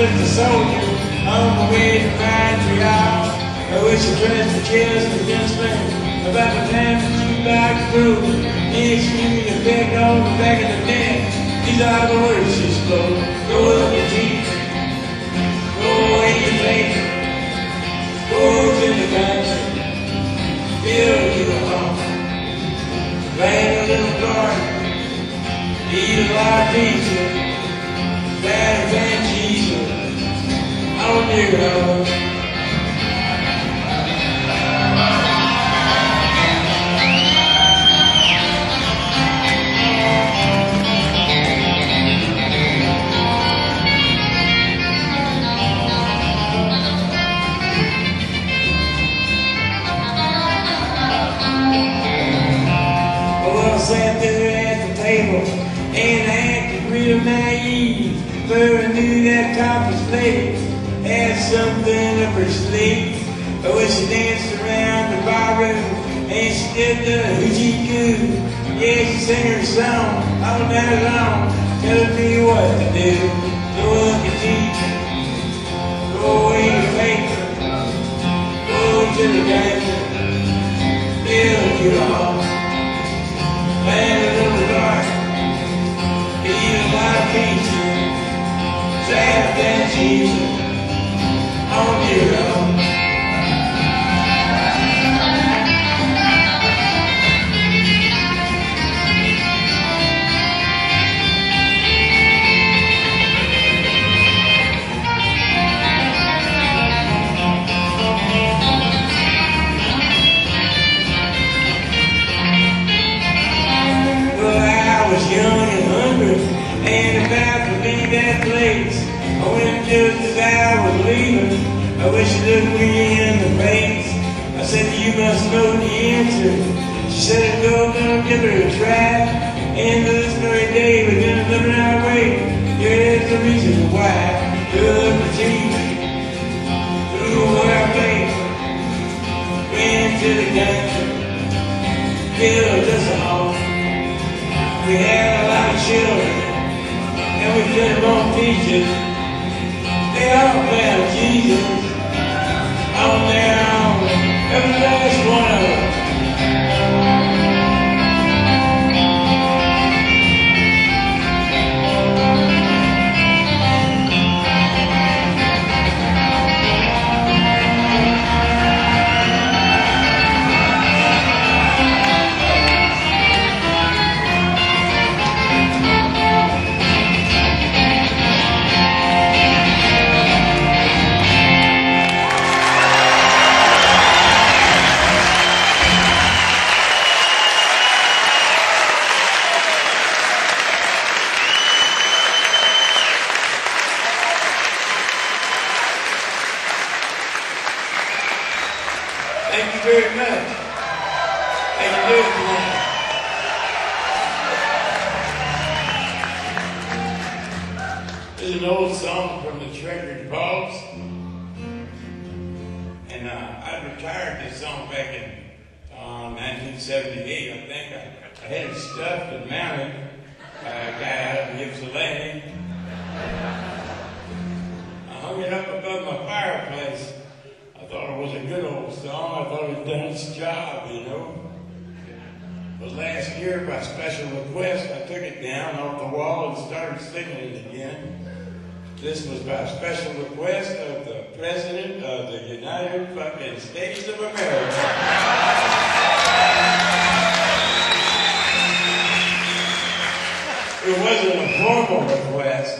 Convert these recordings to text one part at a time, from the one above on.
just a soldier on my way to Montreal. I wish I pressed the chest against me about the time that you back through. Next you me a peck on the back of the neck. These are the words she spoke. Go up your teeth, go away your face, go to the country, build you a home, plant a little garden, eat a lot of pizza, better than Jesus on your own. Sat there at the table and I acted real naive, for I knew that conference lady had something up her sleeve. But when she danced around the barroom and she did the hoochie coo, yeah, she sang her song all night long, telling me what to do. Go up your teacher, go away your paper, go to the country, build your home. Plant a little garden, eat a lot of pizza, sad than Jesus on your own. Young and hungry, and about to leave that place. I went just as I was leaving. I wish you looked me in the face. I said, you must know the answer. She said, go, gonna give her a try. And this very day, we're gonna live our way. Here's the reason why. Good for Jesus, through our faith, went to the country, built us a home. We had a lot of children, and we put them on teachers. They all found Jesus on their own, every last one of them. Thank you very much. How you doing tonight? This is an old song from the Treasured Bogs. And I retired this song back in 1978. I think I had it stuffed and mounted by a guy out of Ypsilanti. I hung it up above my fireplace. I thought it was a good old song. I thought it had done its job, you know. But last year, by special request, I took it down off the wall and started singing it again. This was by special request of the President of the United fucking States of America. It wasn't a formal request.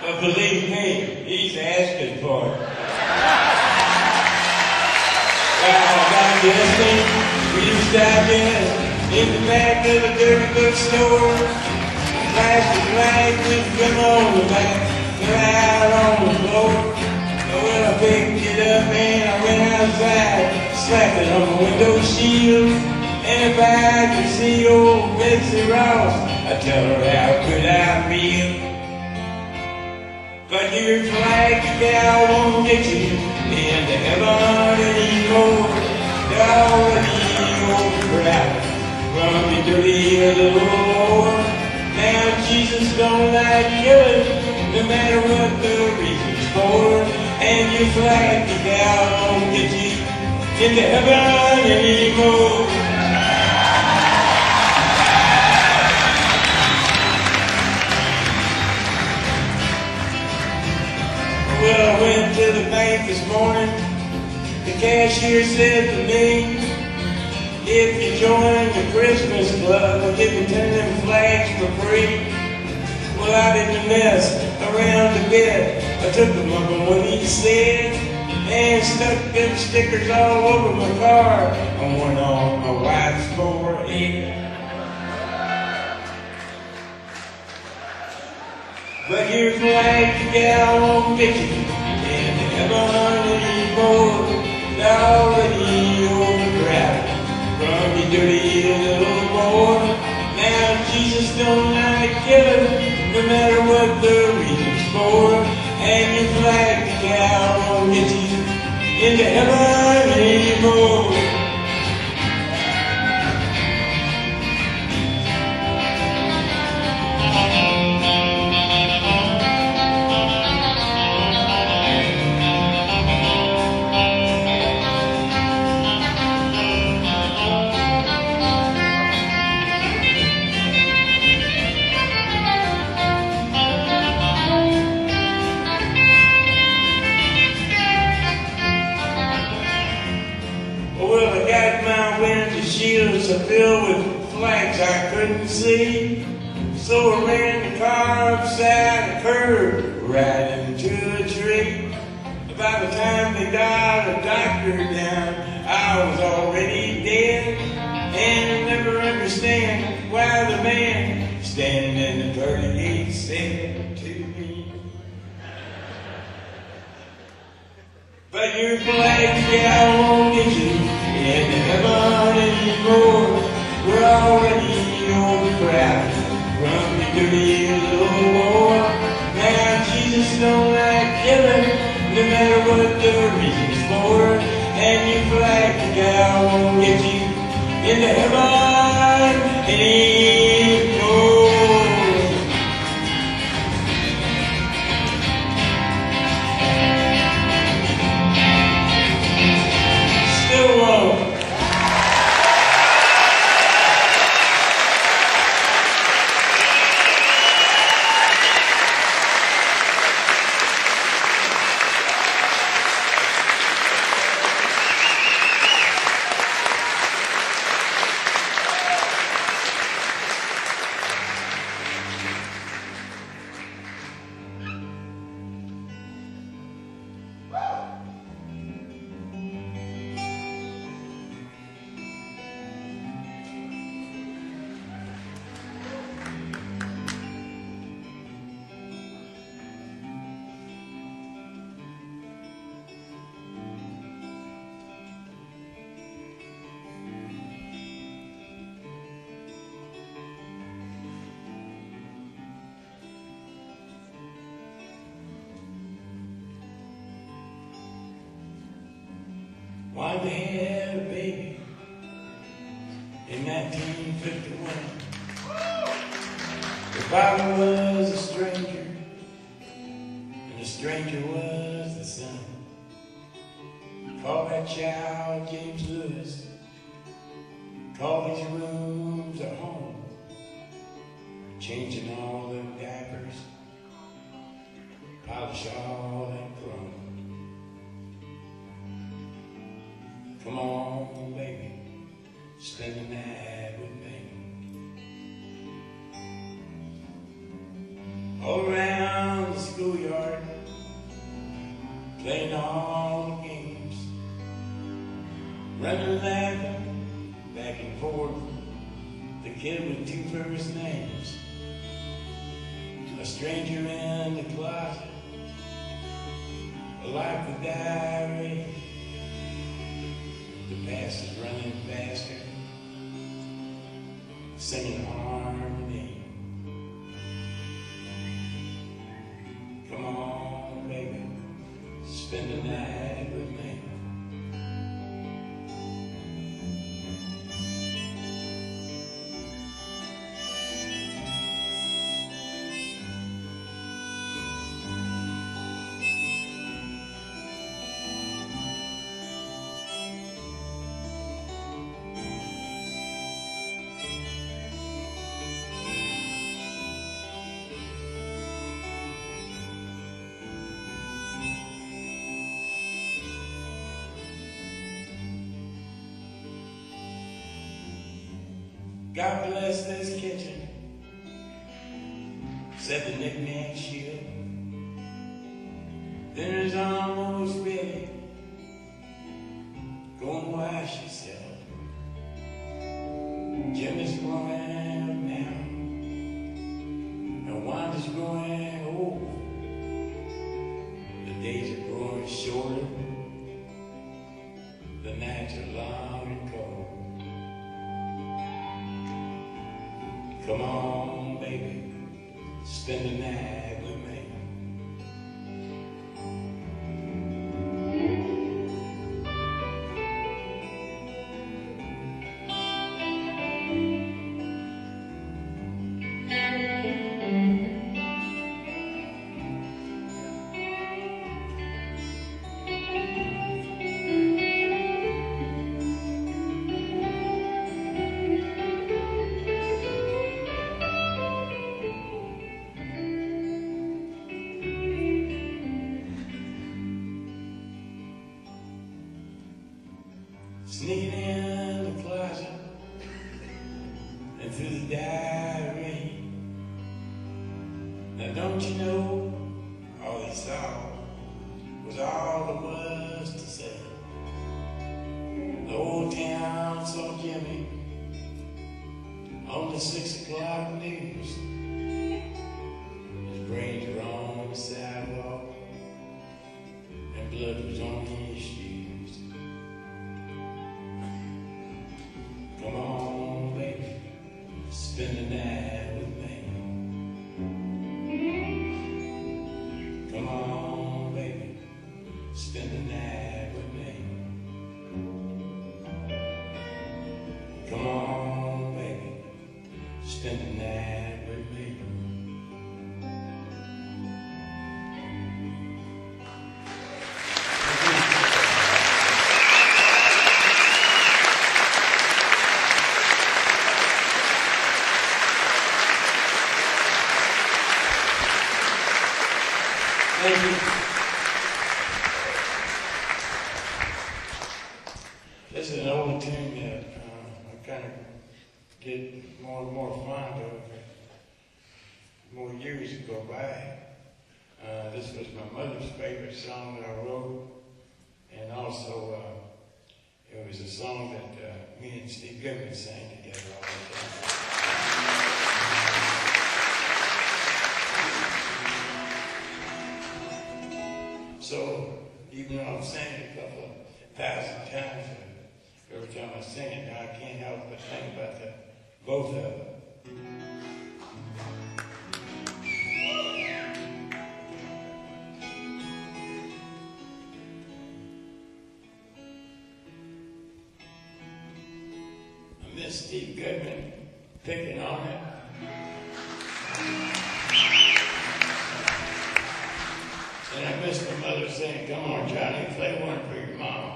But believe me, he's asking for it. Back yesterday, we used to have in the back of the dirty bookstore. Plastic flag would come on the back, they're out on the floor. But when I picked it up, man, I went outside, slapped it on the window shield. And if I could see old Betsy Ross, I'd tell her how good I feel. But your flag gal won't get you into heaven anymore. They're already overcrowded from the dirty little Lord. Now Jesus Jesus don't like killing, no matter what the reason's for. And your flag decal won't get you into heaven anymore. Well, I went to the bank this morning. The cashier said to me, if you join the Christmas club, we'll give you 10 flags for free. Well, I didn't mess around a bit. I took them up on what he said and stuck them stickers all over my car and one on my wife's forehead. But your flag decal won't get you into heaven anymore. They're already overcrowded from your dirty little boy. Now Jesus don't like killing, no matter what the reason's for. And your flag decal won't get you into heaven anymore. Shields are filled with flags I couldn't see. So I ran the car upside a curve right into a tree. By the time they got a doctor down, I was already dead. And I never understand why the man standing in the dirty gate said to me, but your flag decal won't get you into heaven anymore. We're already overcrowded from the dirty little war. Now Jesus don't like killing, no matter what the reason's for. And your flag decal won't get you into heaven anymore. Still won't. Why they had a baby in 1951. The father was a stranger, and the stranger was the son. Call that child James Lewis. Call these rooms a home. Changing all them diapers, polish all that chrome. Come on, baby, spend the night with me. All around the schoolyard, playing all the games, running, laughing, back and forth, the kid with 2 first names. A stranger in the closet, a life with diary. The past is running faster, singing harmony. Come on, baby, spend the night with me. God bless this kitchen, said the knick-knack shield. Dinner's almost ready. Go and wash yourself. Jim is growing up now, and Wanda's growing old. The days are growing shorter. The nights are long and cold. Come on, baby, spend the night with me. Sneaking in the closet and through the diary. Now don't you know, all he saw was all there was to say. The whole town saw Jimmy on the 6 o'clock news. His brains were on the sidewalk and blood was on his shoes. Come on, baby, spend the night with me. Come on, baby, spend the night with me. Come on, baby, spend the night with me. Thank you. This is an old tune that I kind of get more and more fond of more years go by. This was my mother's favorite song that I wrote, and also it was a song that me and Steve Goodman sang together all the time. So, even though I've sang it a couple of thousand times, every time I sing it now, I can't help but think about both of them. I miss Steve Goodman picking on it. And I miss my mother saying, "Come on, Johnny, play one for your mama."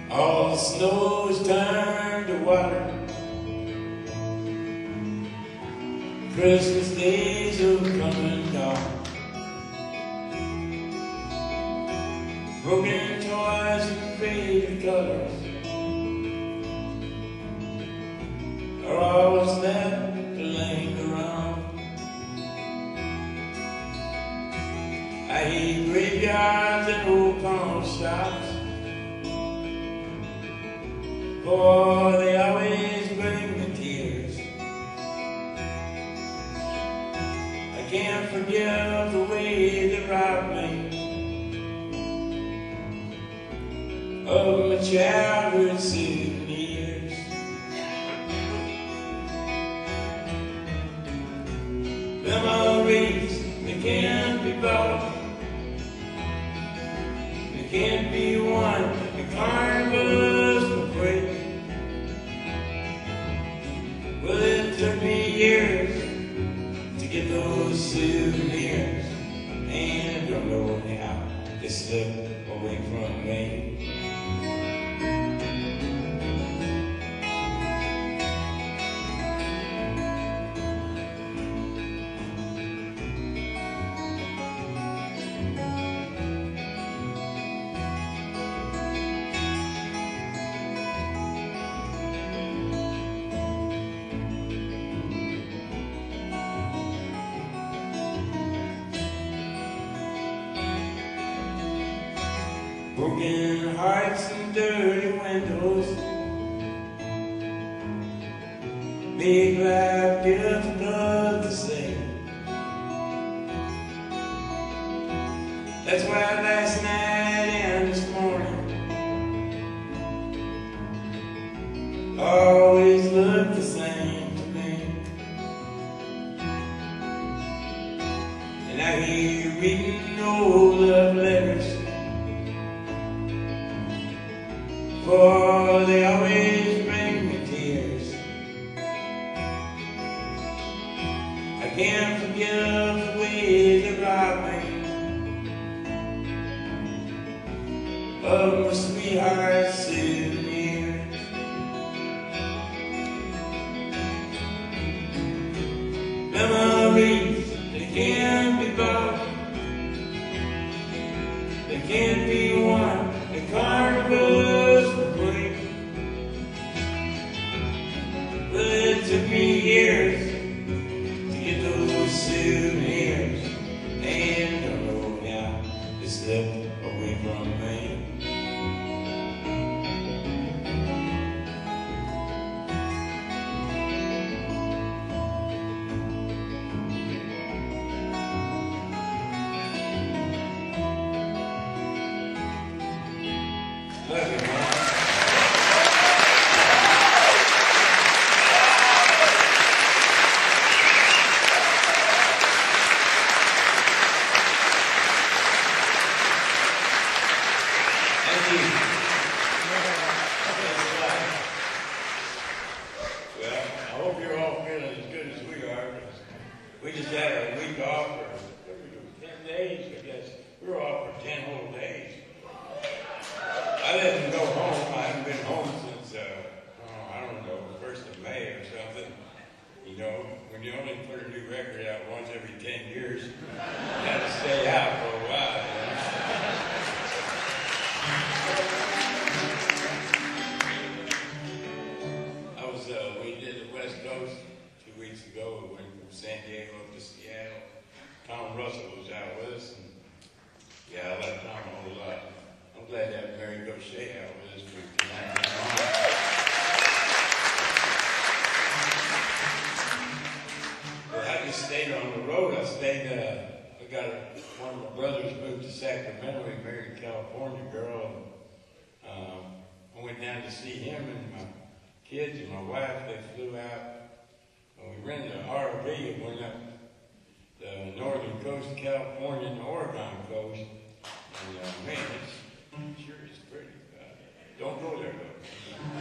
All the snow is turned to water. Christmas days are coming down. Broken toys and faded colors are always left to linger around. I hate graveyards and old pawn shops. Oh, they always bring me tears. I can't forget the way they robbed me of my childhood souvenirs. Memories, they can't be bought. They can't be won. The carnivals will break. Well, it took me years to get those souvenirs. it slipped away from me. Broken hearts and dirty windows make life difficult to say. That's why last night and this morning always look the same to me. And I hear you reading old love letters, for they always bring me tears. I can't forgive the way they robbed me of my sweetheart's souvenirs. Memories, they can't be bought, they can't be won. The carnivals were free, but it took me years to get those souvenirs, and I know now they slipped away from me. Love you, man. Thank you. Well, I hope you're all feeling as good as we are. We just had a week off for 10 days, I guess. We were off for 10 whole days. I didn't go home. I haven't been home since, I don't know, the 1st of May or something. You know, when you only put a new record out once every 10 years, you have to stay out for a while. You know? We did the West Coast 2 weeks ago. We went from San Diego to Seattle. Tom Russell was out with us, and yeah, I like Tom a whole lot. I'm glad to have Mary Gauthier out with us for tonight. Well, I just stayed on the road. I got one of my brothers moved to Sacramento. He married a California girl. I went down to see him and my kids and my wife. They flew out. We rented an RV and went up the northern coast of California and the Oregon coast. And man, it sure is pretty. Don't go there though. I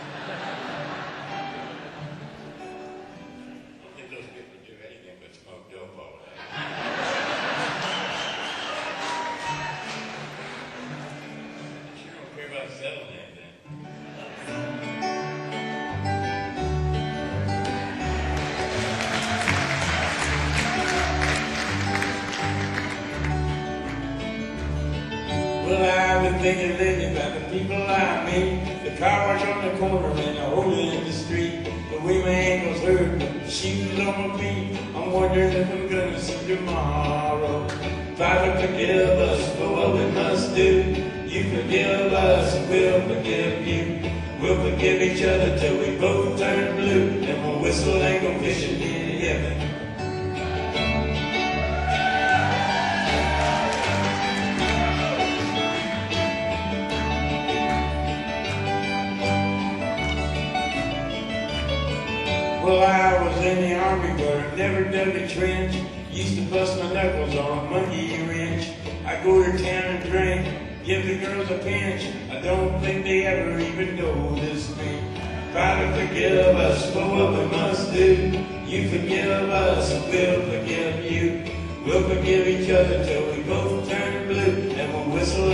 don't think those people do anything but smoke dope all day. They sure don't care about selling anything. Well, I've been thinking lately about the people I meet, the car wash on the corner and the hole in the street, the way my ankles hurt, the shoes on my feet. I'm wondering if I'm gonna see tomorrow. Father, forgive us for what we must do. You forgive us, we'll forgive you. We'll forgive each other till we both turn blue, and we'll whistle and go fishing in heaven. Well, I was in the army, but I never dug a trench. Used to bust my knuckles on a monkey wrench. I go to town and drink, give the girls a pinch. I don't think they ever even noticed me. Father, forgive us for what we must do. You forgive us, we'll forgive you. We'll forgive each other till we both turn blue, and we'll whistle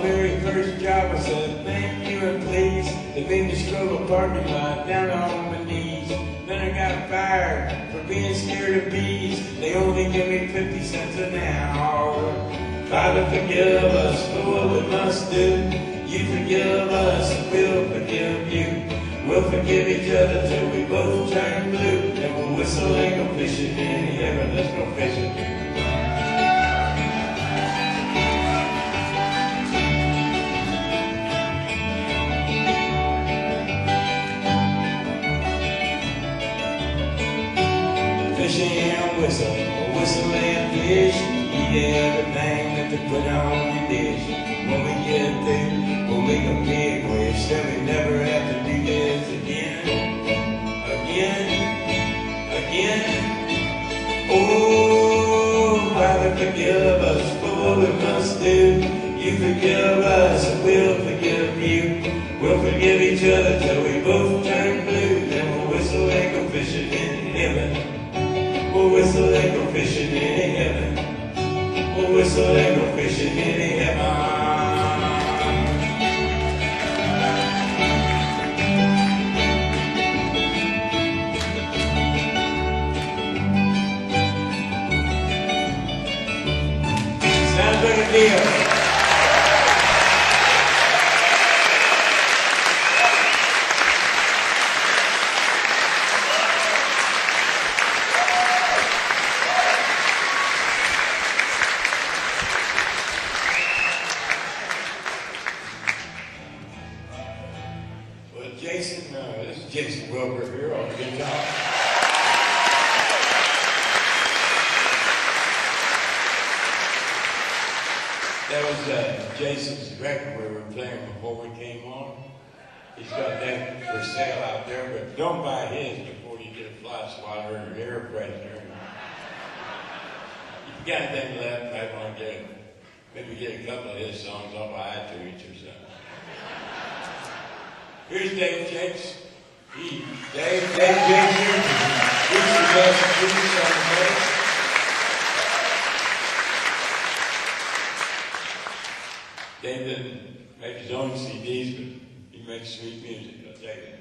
my very first job, I said, thank you and please. They made me scrub a parking lot down on my knees. Then I got fired for being scared of bees. They only give me 50 cents an hour. Father, forgive us for what we must do. You forgive us and we'll forgive you. We'll forgive each other till we both turn blue. And we'll whistle and go fishing in heaven. Let's go fishing. Fishing and whistle and fish. Eat everything that they put on your dish. When we get through, we'll make a big wish that we never have to do this again. Oh, Father, forgive us for what we must do. You forgive us and we'll forgive you. We'll forgive each other till we both turn blue. Then we'll whistle and go fishing in heaven. We'll whistle and go fishing in heaven. We'll whistle and go fishing in heaven. Sounds like a deal. Jason Wilbur here on the guitar. That was Jason's record we were playing before we came on. He's got that for sale out there, but don't buy his before you get a fly swatter or air freshener. If you got anything left, you might want to maybe get a couple of his songs off of iTunes or something. Here's Dave Jakes. Dave Jakes here. He's the best producer on the place. Dave didn't make his own CDs, but he makes sweet music, I'll tell you.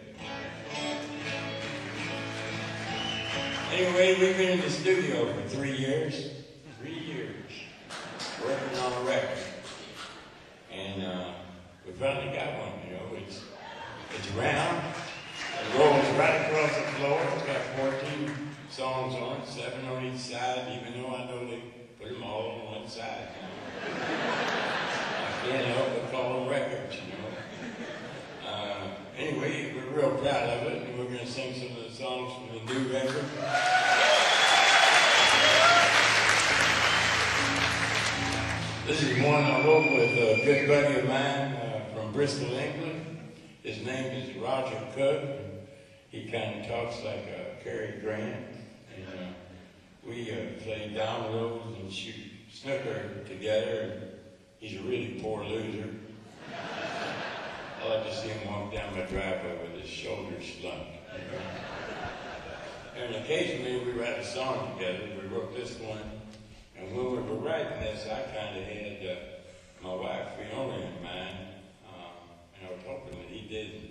Anyway, we've been in the studio for 3 years. 3 years. Working on a record. And we finally got one, you know. It's round. It rolls right across the floor. It's got 14 songs on it, 7 on each side, even though I know they put them all on one side. I can't help but call them records, you know. Anyway, we're real proud of it, and we're going to sing some of the songs from the new record. This is one I wrote with a good buddy of mine from Bristol, England. His name is Roger Cook. He kind of talks like Cary Grant. And we play dominoes and shoot snooker together. He's a really poor loser. I like to see him walk down my driveway with his shoulders slumped. You know? And occasionally we write a song together. We wrote this one. And when we were writing this, I kind of had my wife Fiona in mind. And I was hoping that he didn't.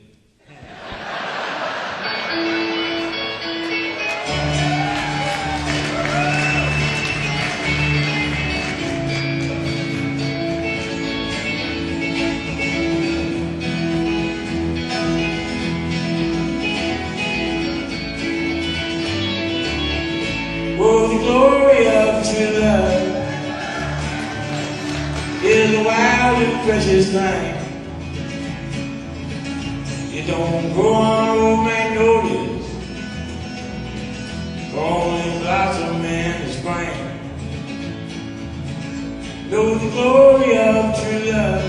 Oh, the glory of true love is a wild and precious thing. You don't grow on old magnolias, only blossom in the spring. Know the glory of true love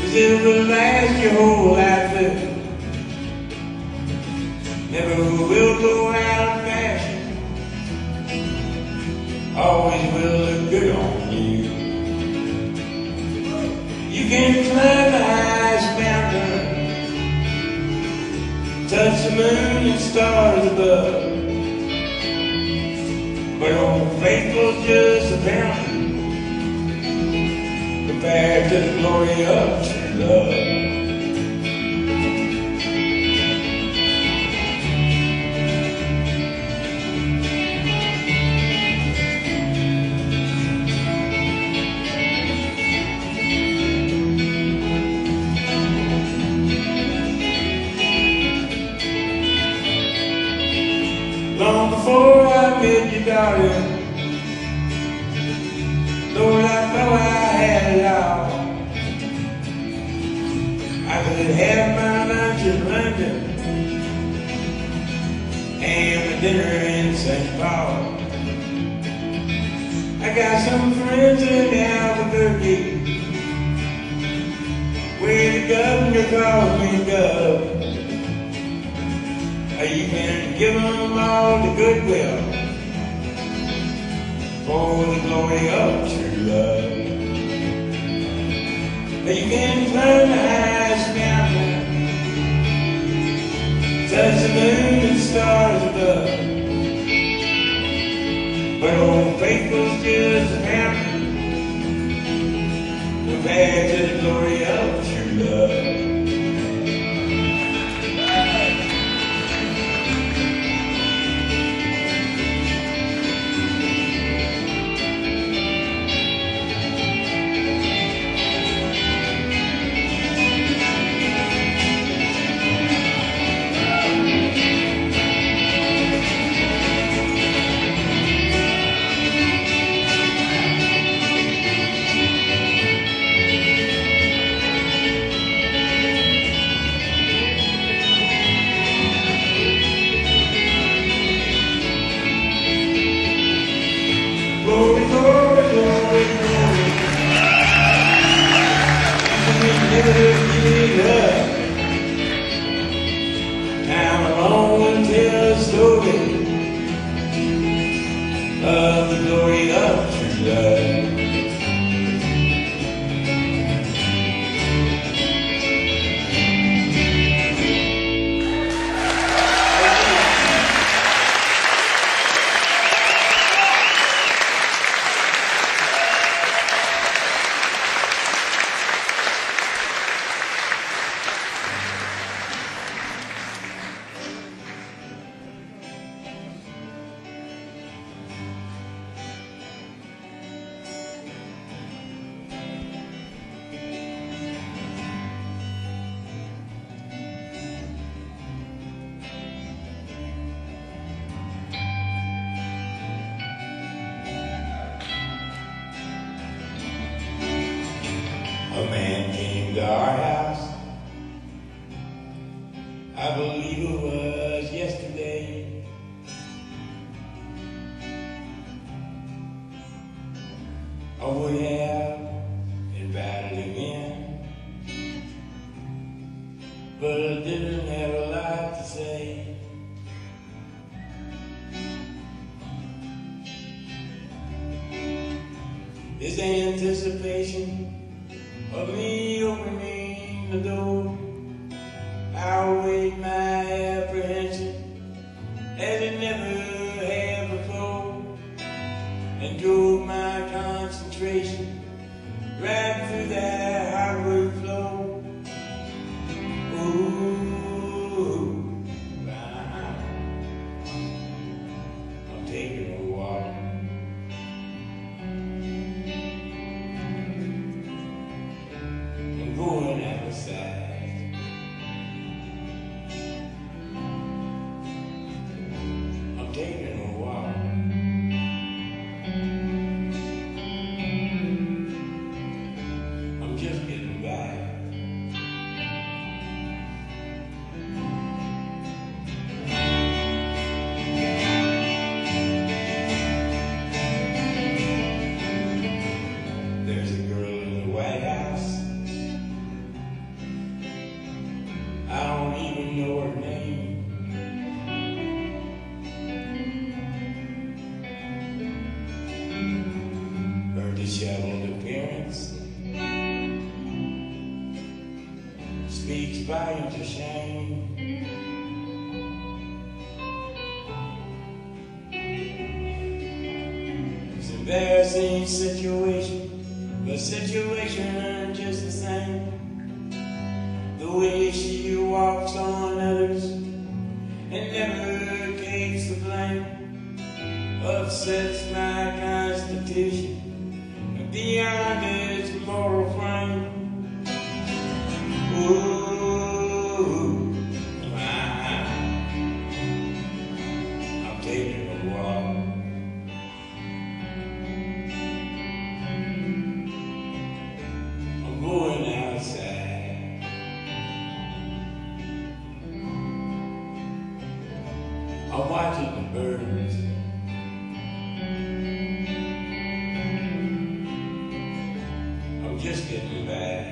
is it will last your whole life through. Never will go out of fashion, always will look good on you. You can climb the highest mountain, touch the moon and stars above, but old faithful just a fountain, the compared to the glory of true love. Long before I met you, darling, Lord, I thought I had it all. I could have my lunch in London and my dinner in St. Paul. I got some friends in Albuquerque where the governor calls me Gov. You can give them all the goodwill for the glory of true love. You can climb the highest mountain, touch the moon and stars above, but old faithful's just a mountain compared to the glory of true love. Glory, glory, glory, glory. We never give up. I'm alone to tell the story of the glory of true love. A man came to our house, I believe it was yesterday. I would have invited him in, but I didn't have a lot to say. This anticipation of me opening the door outweighed my apprehension as it never had before, and drove my concentration right through that hardwood floor. Ooh, I'm taking a walk. Going outside. I'm taking a walk. I'm just getting by. There's a girl in the White House. I don't even know her name. Her disheveled appearance speaks volumes of shame. It's an embarrassing situation The situation just the same. The way she walks on others and never takes the blame upsets my constitution beyond its moral frame. Ooh, I'm taking a walk. I'm going outside. I'm watching the birds. I'm just getting by.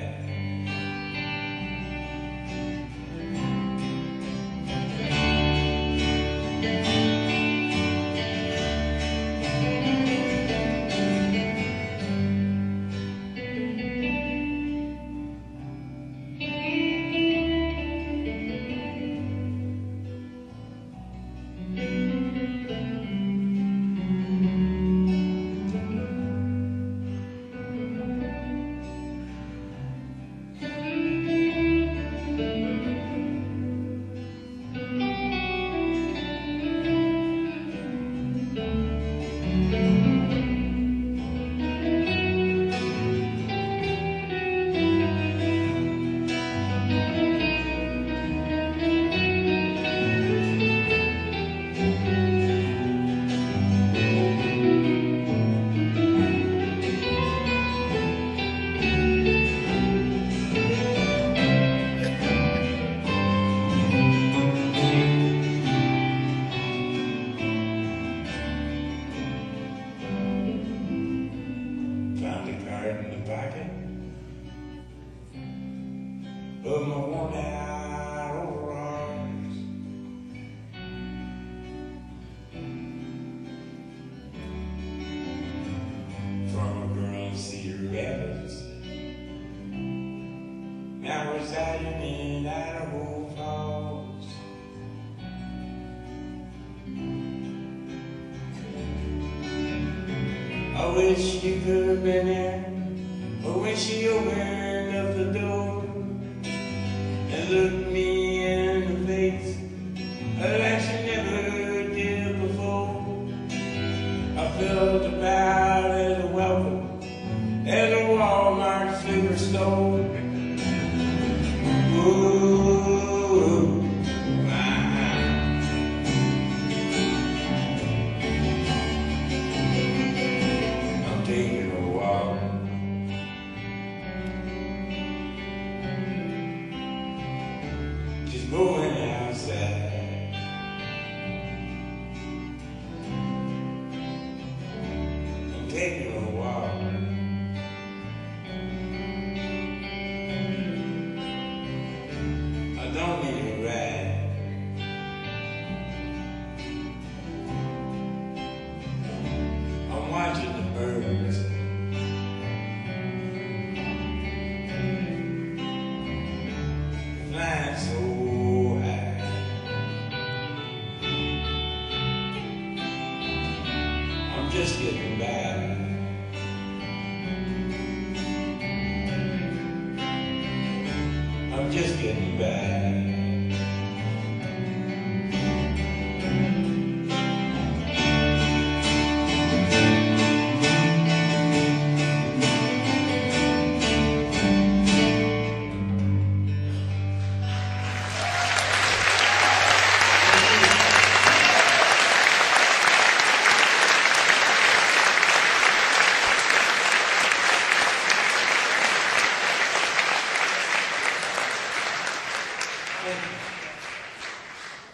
Of my worn out overalls. From a girl in Cedar Rapids, now residing in Idaho Falls. I wish you could have been there, or when she opened up the door and looked me in the face like she never did before. I felt about as welcome as a Walmart superstore. Ooh, I'm taking a walk. Just going outside. I'm taking a walk. I don't need a ride. I'm watching the birds. Flying so high. I'm just getting by. I'm just getting by.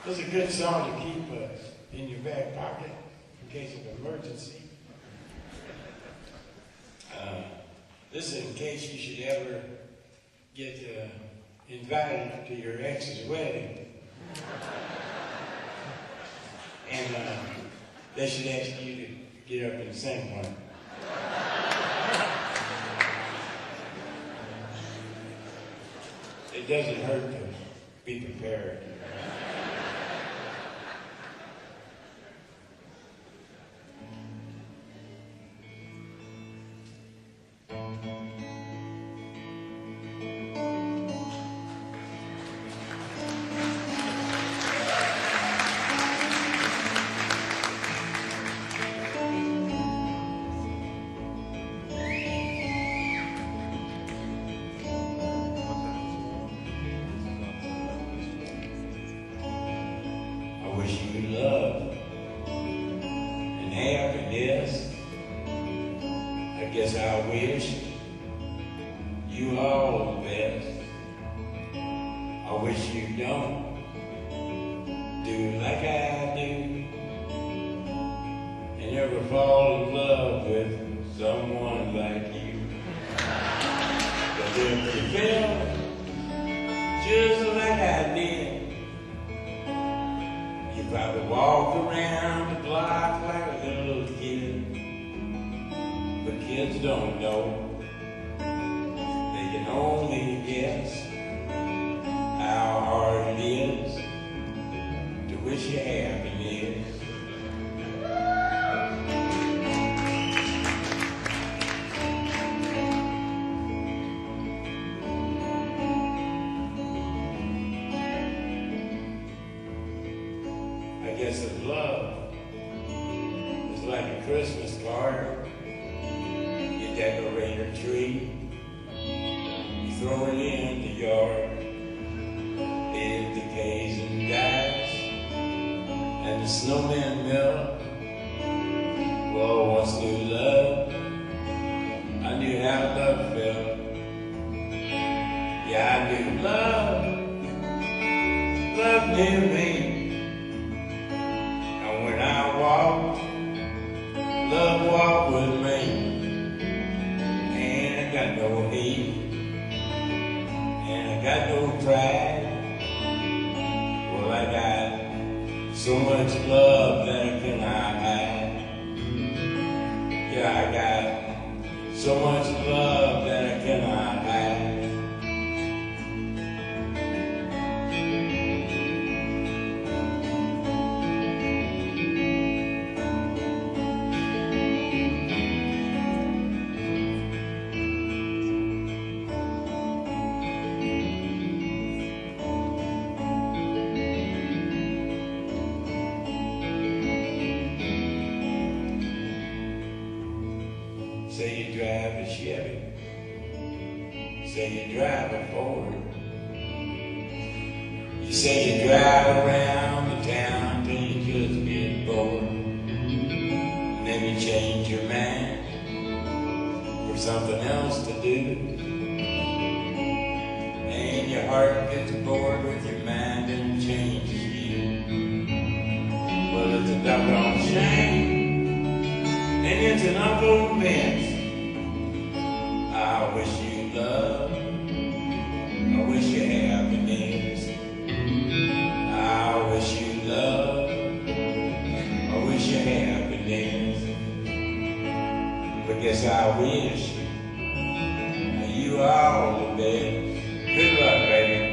It's a good song to keep in your back pocket in case of emergency. This is in case you should ever get invited to your ex's wedding. And they should ask you to get up and sing one. It doesn't hurt to be prepared. happiness. I guess I wish you all the best. I wish you don't do like I do and never fall in love with someone like you. But if you feel just like I did, you probably walk around the block like a little kid. But kids don't know, they can only guess how hard it is to wish you happiness. I guess that love is like a Christmas card. You decorate a tree, you throw it in the yard, it decays and dies, and the snowmen melt. Well, once knew love, I knew how love felt. Yeah, I knew love knew me. And when I walked, love walked with me. And I got no hate, and I got no pride. Well, I got so much love that I cannot hide. Yeah, I got so much love that I cannot hide. Say you drive a Chevy, say you drive a Ford. You say you drive around the town till you just get bored. And then you change your mind for something else to do. And your heart gets bored with your mind and changes you. Well, it's a doggone shame, and it's an awful mess. I wish you love, I wish you happiness. I wish you love, I wish you happiness. But guess I wish you all the best. Good luck, baby.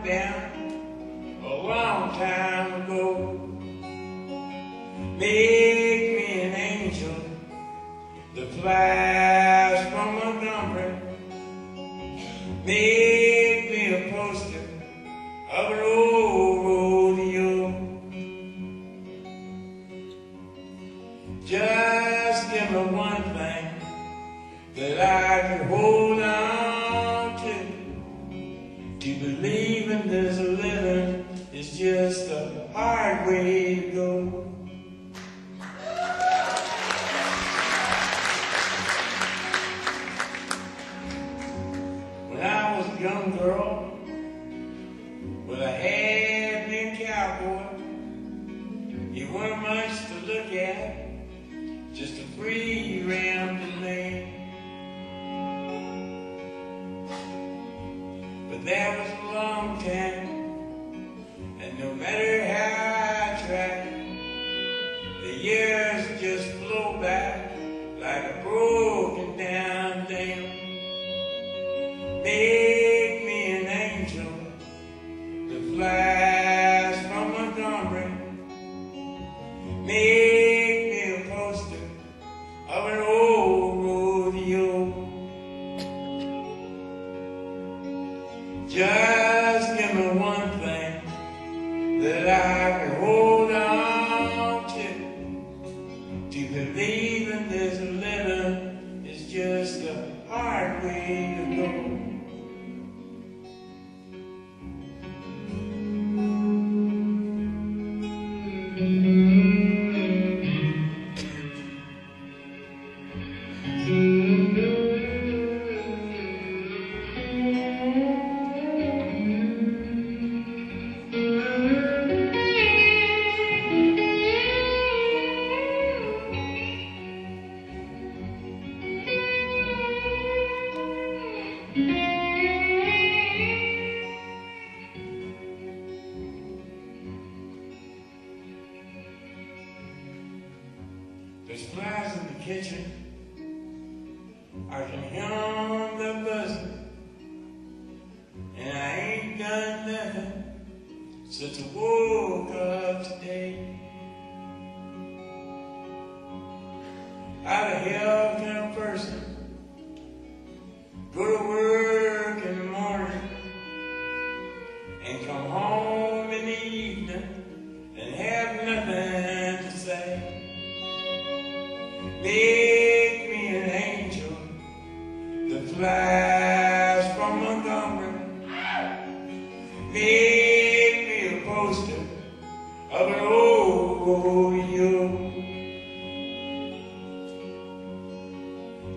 down a long time ago. Make me an angel that flies from Montgomery. Make me a poster of an old rodeo. Just give me one thing that I can hold on to believe in this living is just a hard way to go. When I was a young girl with a half-big cowboy, he wasn't much to look at, just a free rambling man. But that was a long time, and no matter how I tried, the years just flew by like a broken down dam. Make me an angel that flies from Montgomery. Make me a poster of an old rodeo. Just give me one thing that I can hold on to believe in this living is just a hard way to go. There's flies in the kitchen. I can hear them buzzing. And I ain't done nothing since I woke up today. How the hell can a person go to work in the morning and come home in the evening and have nothing to say? Make me an angel that flies from Montgomery. Make me a poster of an old rodeo.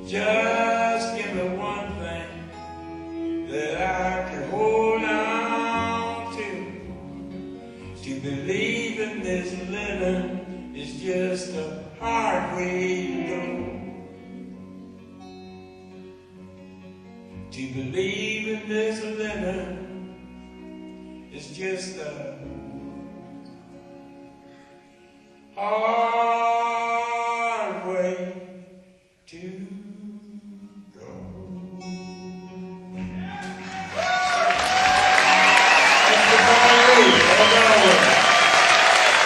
Just give me one thing that I can hold on to believe in this living is just a hard way to go. To believe in this living is just a hard way to go.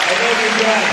I love you guys.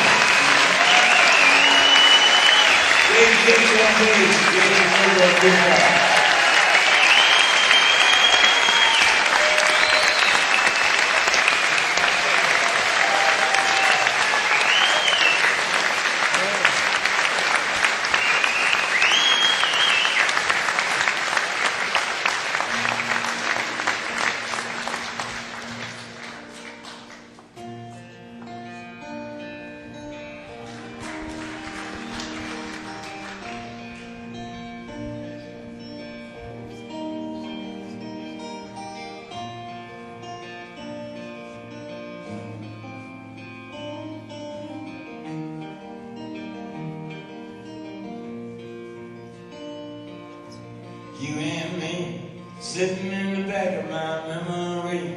You and me, sitting in the back of my memory,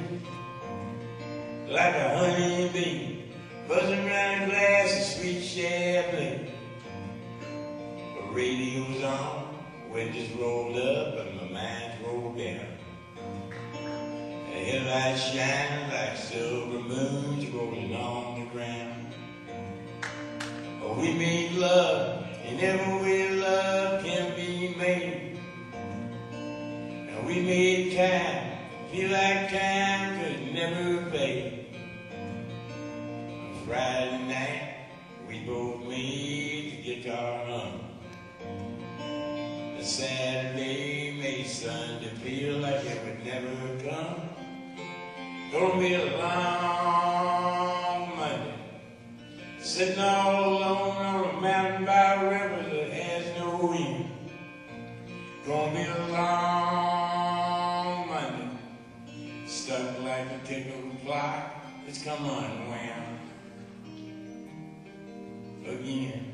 like a honeybee, buzzing around a glass of sweet Chablis. The radio's on, wind just rolled up and my mind's rolled down. And here Headlights shining like silver moons rolling on the ground. Oh, we made love, and every way love can be made. And we made time feel like time could never fade. On Friday night, we both made the guitar hum. The Saturday made Sunday feel like it would never come. Gonna be a long Monday, sitting all alone on a mountain by a river that has no wind. Gonna be a long Monday, stuck like a tick of a clock that's come unwound again.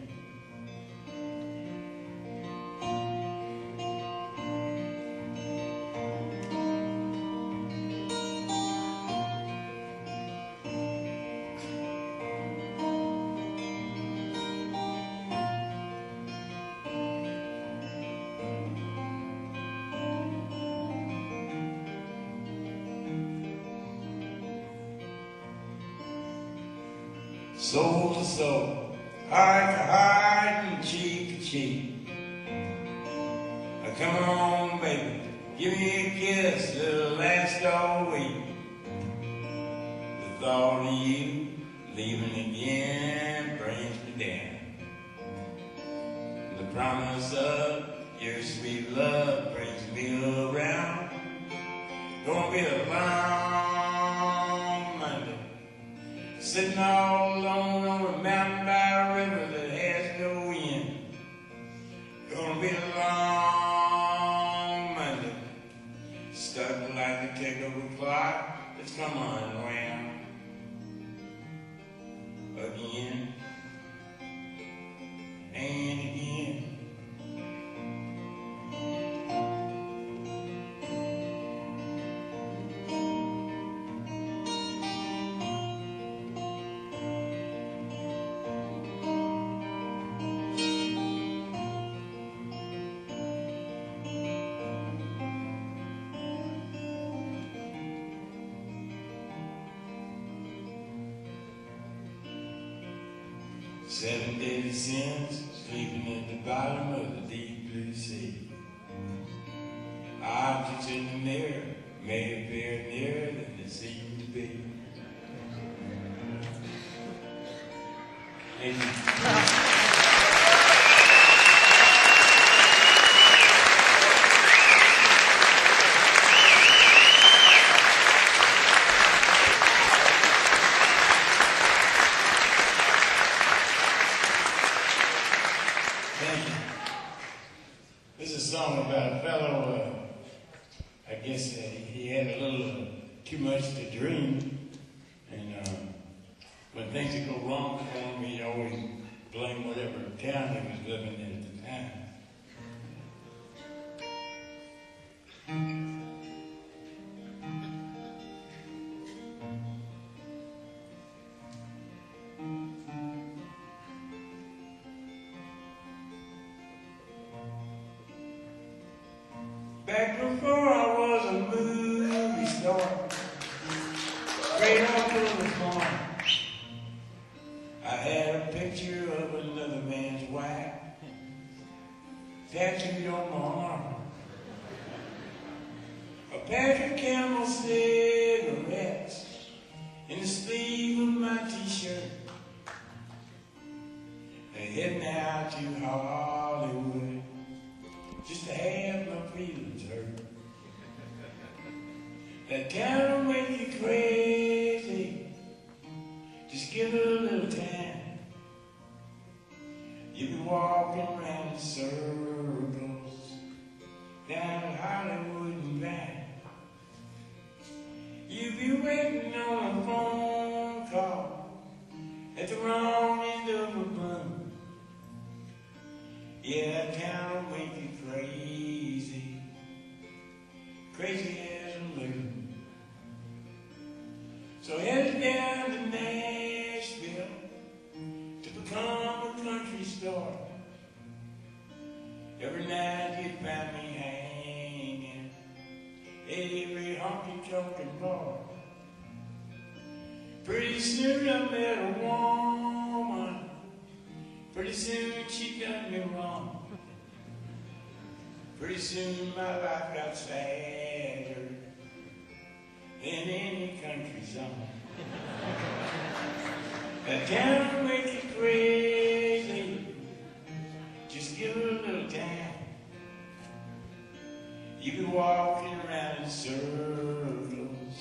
Soul to soul, heart to heart, and cheek to cheek. Now come on, baby, give me a kiss that'll last all week. The thought of you leaving again brings me down. The promise of your sweet love brings me around. Gonna be a long Monday, sitting all alone on a mountain by a river that has no wind. Gonna be a long Monday, stuck like the tick of a clock that's come unwound again and again. Seven deadly sins sleeping at the bottom of the deep blue sea. Objects in the mirror may appear nearer than they seem to be. Thank you. This is a song about a fellow, I guess he had a little too much to dream, and when things would go wrong for him, he always blamed whatever town he was living in at the time. Back before I was a movie star, straight off to the farm, I had a picture of another man's wife tattooed on my arm. A pack of Camel cigarettes in the sleeve of my t-shirt, and heading out to Hollywood just to have my feelings hurt. That town will make you crazy. Just give it a little time. You'll be walking around in circles down at Hollywood and back. You'll be waiting on a phone call at the wrong end of a bloom. Yeah, that town will make you crazy, crazy as a loon. So head down to Nashville to become a country star. Every night you find me hanging, every honky-tonkin' bar. Pretty soon I met a woman. Pretty soon she done me wrong. Pretty soon my life got sadder than any country song. That town will make you crazy. Just give her a little time. You be walking around in circles,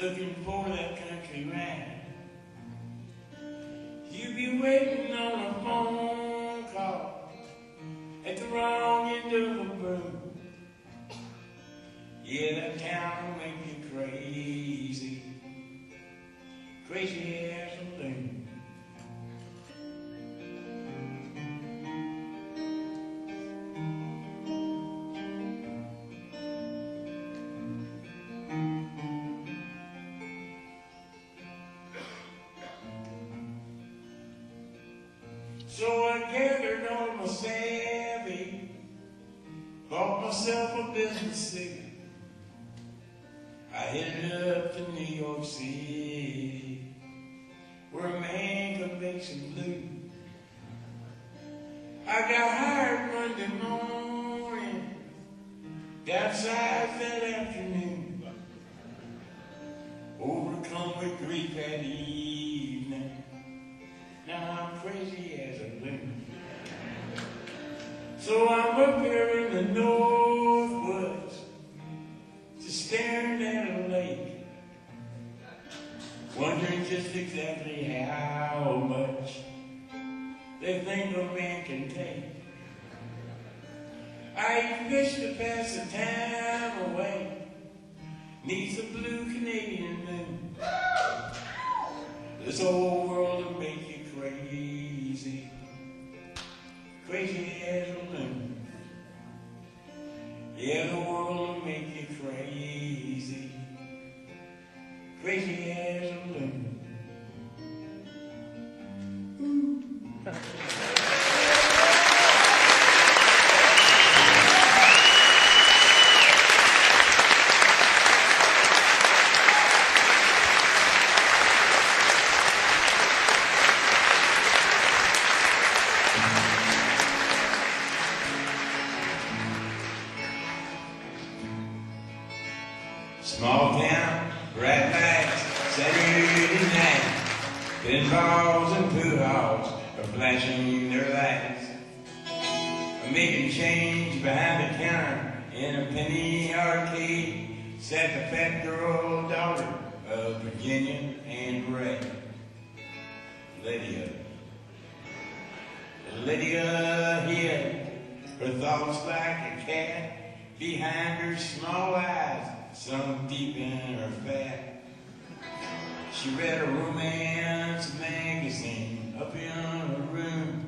looking for that country rhyme. You be waiting on a phone call at the wrong end of the room. Yeah, that town will make you crazy, crazy as a loon. So I gathered all my savvy, bought myself a business suit. I headed up to New York City, where a man could make some loot. I got hired Monday morning, downsized that afternoon, overcome with grief that evening. Now I'm crazy as a loon. So I'm up here in the North Woods, just staring at a lake, wondering just exactly how much they think a man can take. I fish to pass the time away, neath the blue Canadian moon. This old world will make you crazy, crazy as a loon. Yeah, the world will make you crazy, crazy as a loon. Small town, bright lights, Saturday night. Pinballs and poo-halls are flashing their lights. I'm making change behind the counter in a penny arcade. Sat the fat girl daughter of Virginia and Gray. Lydia. Lydia hid her thoughts like a cat behind her small eyes, sunk deep in her fat. She read a romance magazine up in her room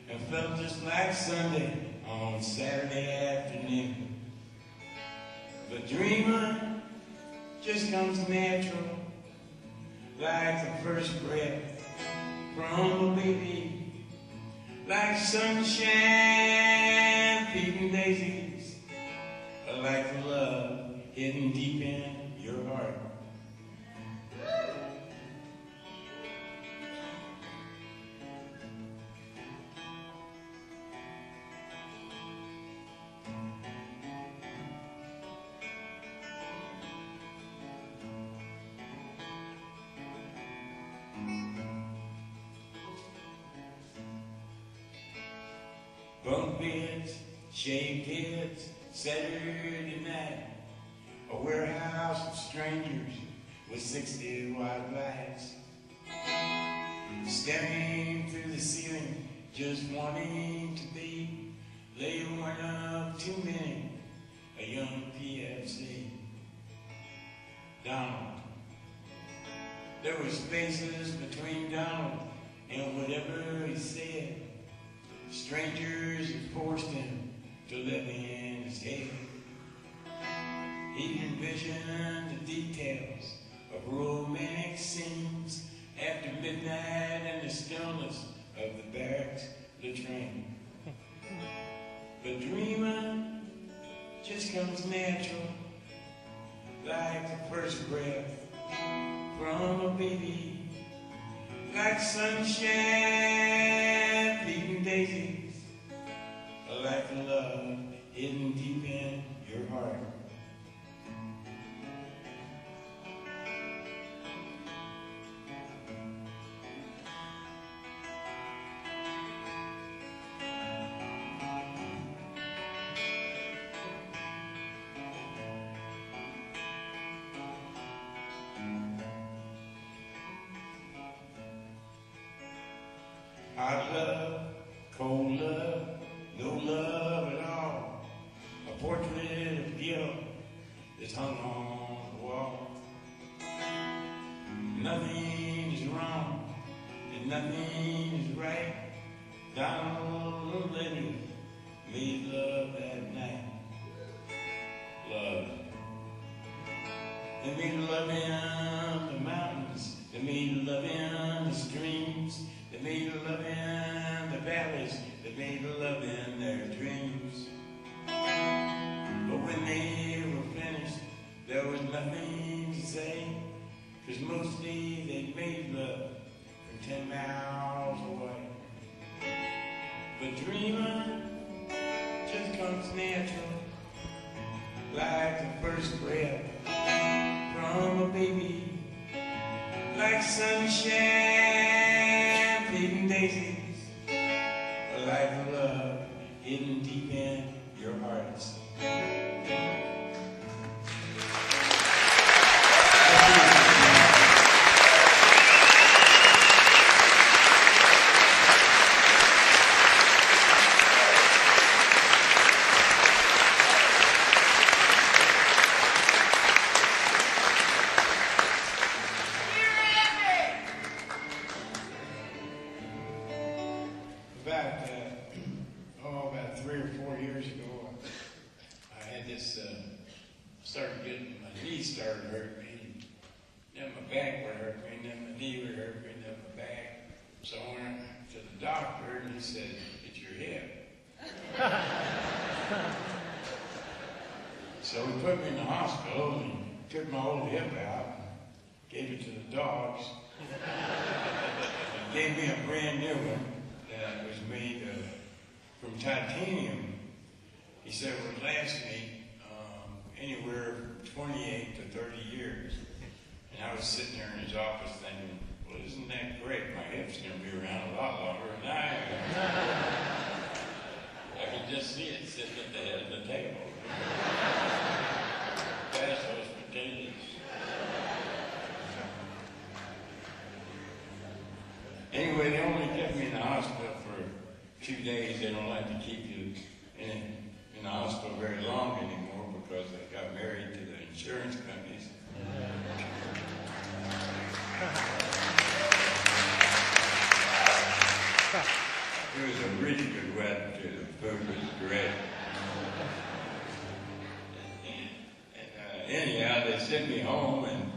and felt just like Sunday on Saturday afternoon. But dreaming just comes natural, like the first breath from a baby, like sunshine feeding daisies, like the love hidden deep in your heart. Bunk beds, shaved heads, Saturday night. A warehouse of strangers with 60 white lights. Staring through the ceiling, just wanting to be. They weren't up too many, a young PFC. Donald. There were spaces between Donald and whatever he said. Strangers had forced him to let me in his head. He envisioned the details of romantic scenes after midnight and the stillness of the barracks latrine. But dreaming just comes natural, like the first breath from a baby, like sunshine feeding daisies, like love hidden deep in your heart. Hot love, cold love, no love at all. A portrait of guilt is hung on the wall. Nothing is wrong and nothing is right. Donald and Lydia made love that night. Love. They made love in the mountains. They made love in the streams. They made love in the valleys. They made love in their dreams. But when they were finished, there was nothing to say, 'cause mostly they made love from 10 miles away. But dreaming just comes natural, like the first breath from a baby, like sunshine feeding daisies, like love hidden deep in your hearts. About 3 or 4 years ago, I had this, started getting, my knees started hurting me, then my back would hurt me, then my knee would hurt me, then my back. So I went to the doctor and he said, "It's your hip." So he put me in the hospital and took my old hip out, gave it to the dogs, and gave me a brand new one that was made from titanium. He said it would last me anywhere from 28 to 30 years. And I was sitting there in his office thinking, well, isn't that great? My hip's going to be around a lot longer than I am. I can just see it sitting at the head of the table. Pass those potatoes. Anyway, they only kept me in the hospital for 2 days. They don't like to keep you in the hospital very long anymore because they got married to the insurance companies. It was a really good wedding too. The food was great. Anyhow, they sent me home and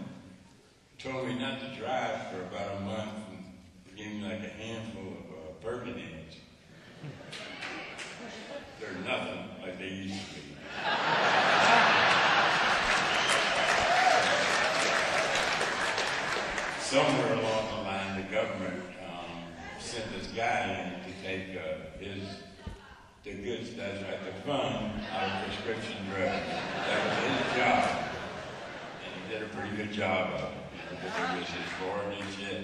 told me not to drive for about a month and gave me like a handful of Permanents. They're nothing like they used to be. Somewhere along the line, the government sent this guy in to take the goods, that's right, the fun out of prescription drugs. That was his job. And he did a pretty good job of it. Because it was his board and shit.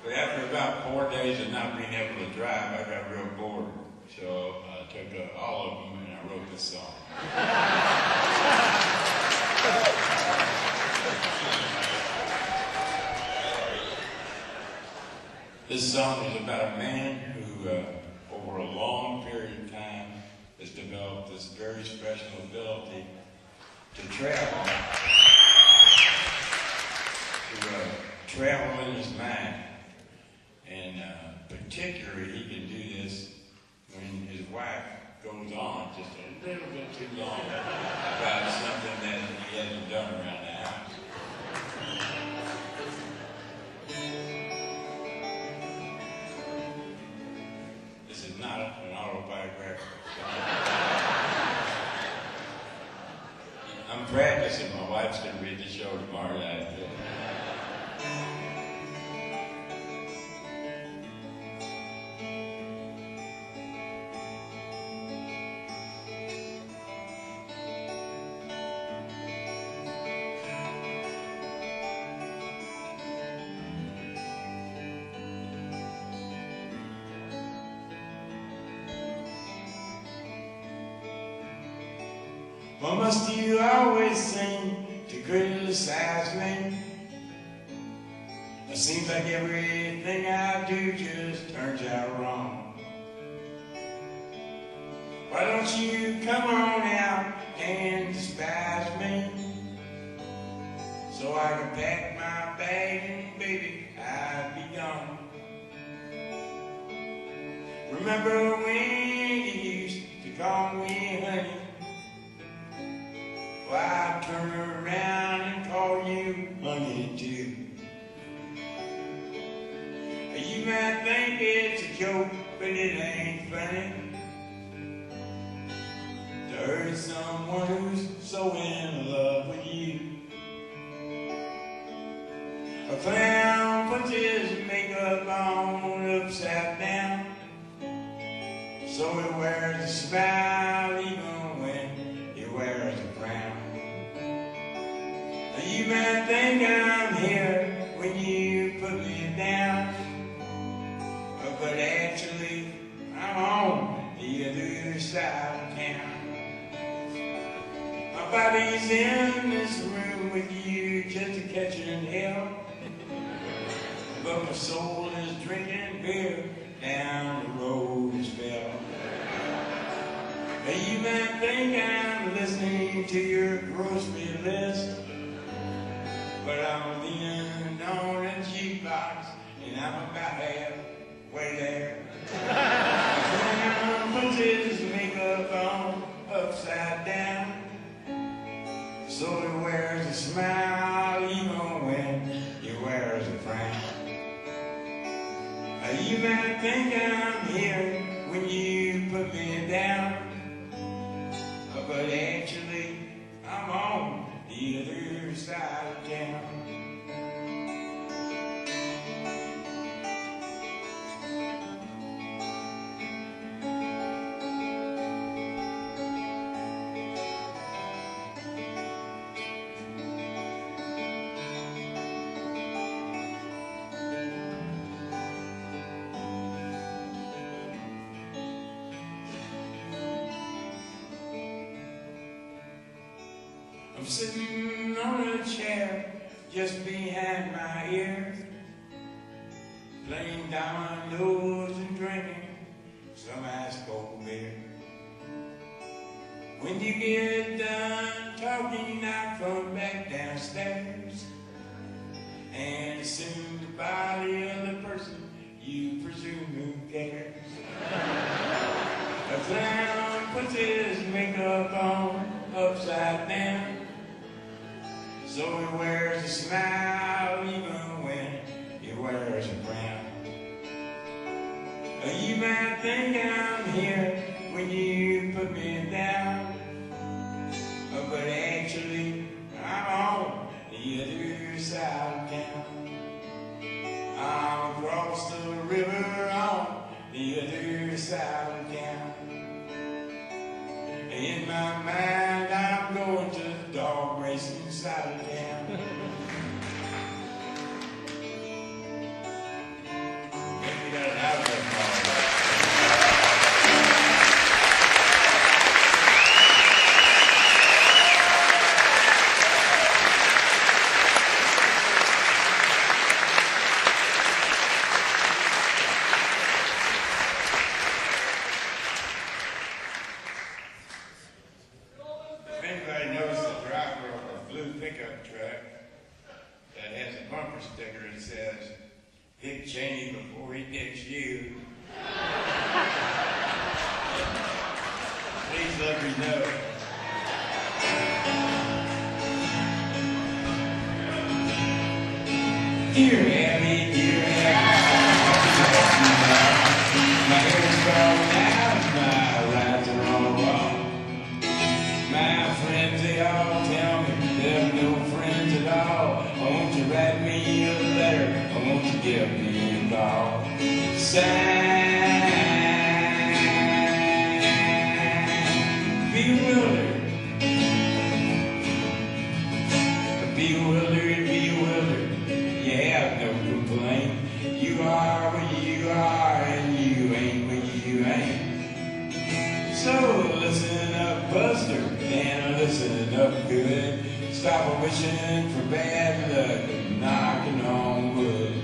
But after about 4 days of not being able to drive, I got real bored. So I took all of them and I wrote this song. This song is about a man who, over a long period of time, has developed this very special ability to travel. Travel in his mind. And particularly, he can do this when his wife goes on just a little bit too long about something that he hasn't done around the house. This is not an autobiographical song. practicing. My wife's going to read the show tomorrow night. Why must you always seem to criticize me? It seems like everything I do just turns out wrong. Why don't you come on out and despise me? So I can pack my bag and baby, I'd be gone. Remember when you used to call me honey? Well, I turn around and call you honey too. You might think it's a joke, but it ain't funny to hurt someone who's so in love with you. A clown puts his makeup on upside down, so he wears a smile even when he wears a frown. You might think I'm here when you put me down, but actually I'm on the other side of town. My body's in this room with you just to catch an hell, but my soul is drinking beer down the road as well. You might think I'm listening to your grocery list, but I'm leaning on a jukebox, and I'm about halfway there. Clown puts his makeup on upside down, so he wears a smile even when he wears a frown. You might think I'm here when you put me down, but actually I'm on the other side of town. I'm sitting on a chair just behind my ear, playing dominoes and drinking some ice cold beer. When you get done talking, I come back downstairs and assume the body of the person you presume who cares. A clown puts his makeup on upside down, so he wears a smile even when he wears a frown. You might think I'm here when you put me down, but actually I'm on the other side of town. I'm across the river on the other side of town. In my mind I'm going to the dog racing side of town. Maybe got an outlet call. If anybody knows the driver of a blue pickup truck that has a bumper sticker that says, "Pick Cheney before he picks you," please let me know. Dear Abby, dear Abby, my hair's grown out, my rides are all wrong. My friends, they all tell me Bewildered, bewildered, bewildered. You have no complaint. You are what you are, and you ain't what you ain't. So listen up, Buster, and listen up good. Stop wishing for bad luck and knocking on wood.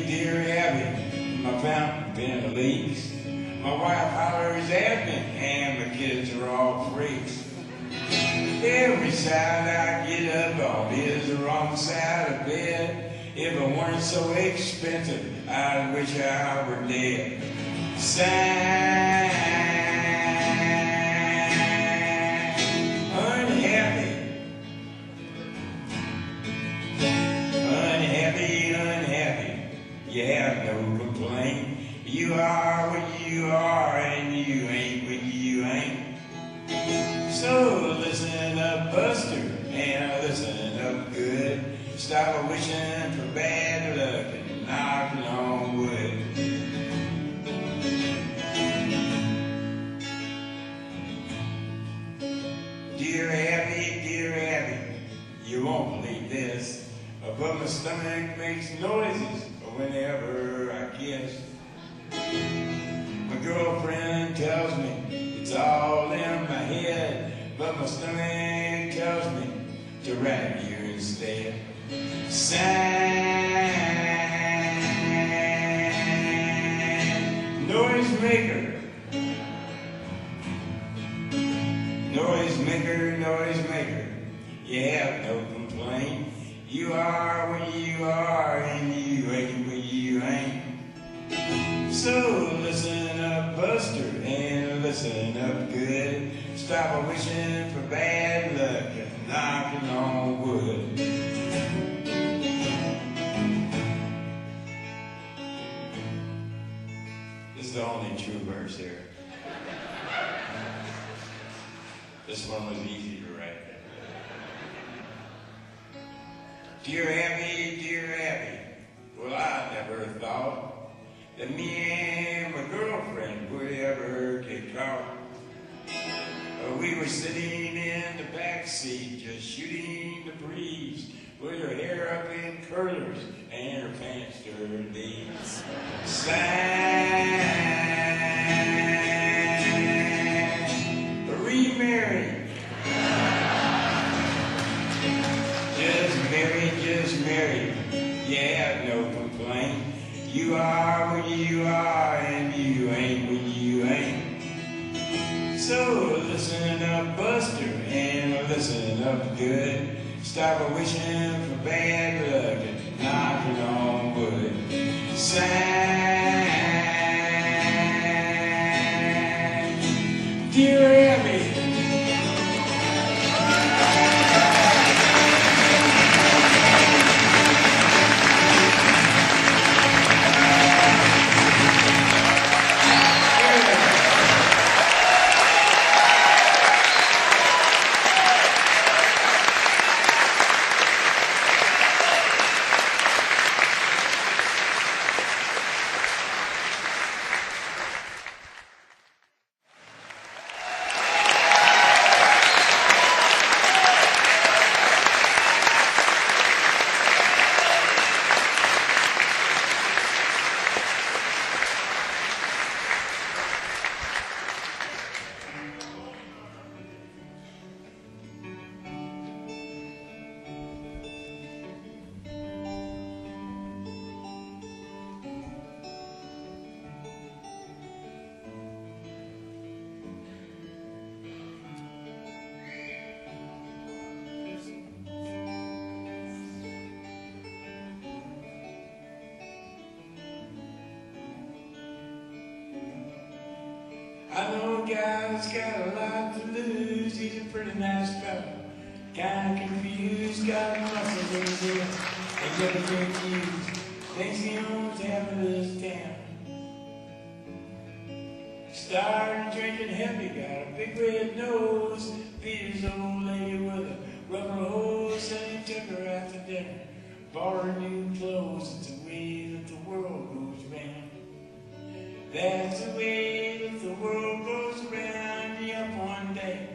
Dear Abby, my fountain pen leaks. My wife hollers at me, and my kids are all freaks. Every side I get up on is the wrong side of bed. If it weren't so expensive, I wish I were dead. Sad, unhappy, unhappy, unhappy. You have no complaint. You are what you are, and you ain't what you ain't. So listen up, Buster, and listen up good. Stop wishing for bad luck and knocking on wood. Dear Abby, you won't believe this, but my stomach makes noises whenever I kiss. My girlfriend tells me it's all in my head, but my stomach tells me to write you instead. Sad noisemaker, noisemaker, noisemaker. You have no complaint. You are what you are, and you ain't what you ain't. So listen up, Buster, and listen up good. Stop wishing for bad luck and knocking on wood. This is the only true verse here. This one was easy to write. Dear Abby, well, I never thought that me and my girlfriend would ever get caught. We were sitting in the back seat, just shooting the breeze, with her hair up in curlers and her pants dirty. Sad, remarried. Just married, you have no complaint. You are what you are, and you ain't what you ain't. So listen up, Buster, and listen up good. Stop wishing for bad luck and knocking on wood. Sad, dear Abby. I know a guy's got a lot to lose. He's a pretty nice fellow, kind of confused, got muscles in his head, and never confused. Thinks he owns half of this town. Started drinking heavy, got a big red nose, beat his old lady with a rubbed her hose and he took her out to dinner. Bought her new clothes. It's the way that the world goes round. That's the way that the world goes round. You up one day,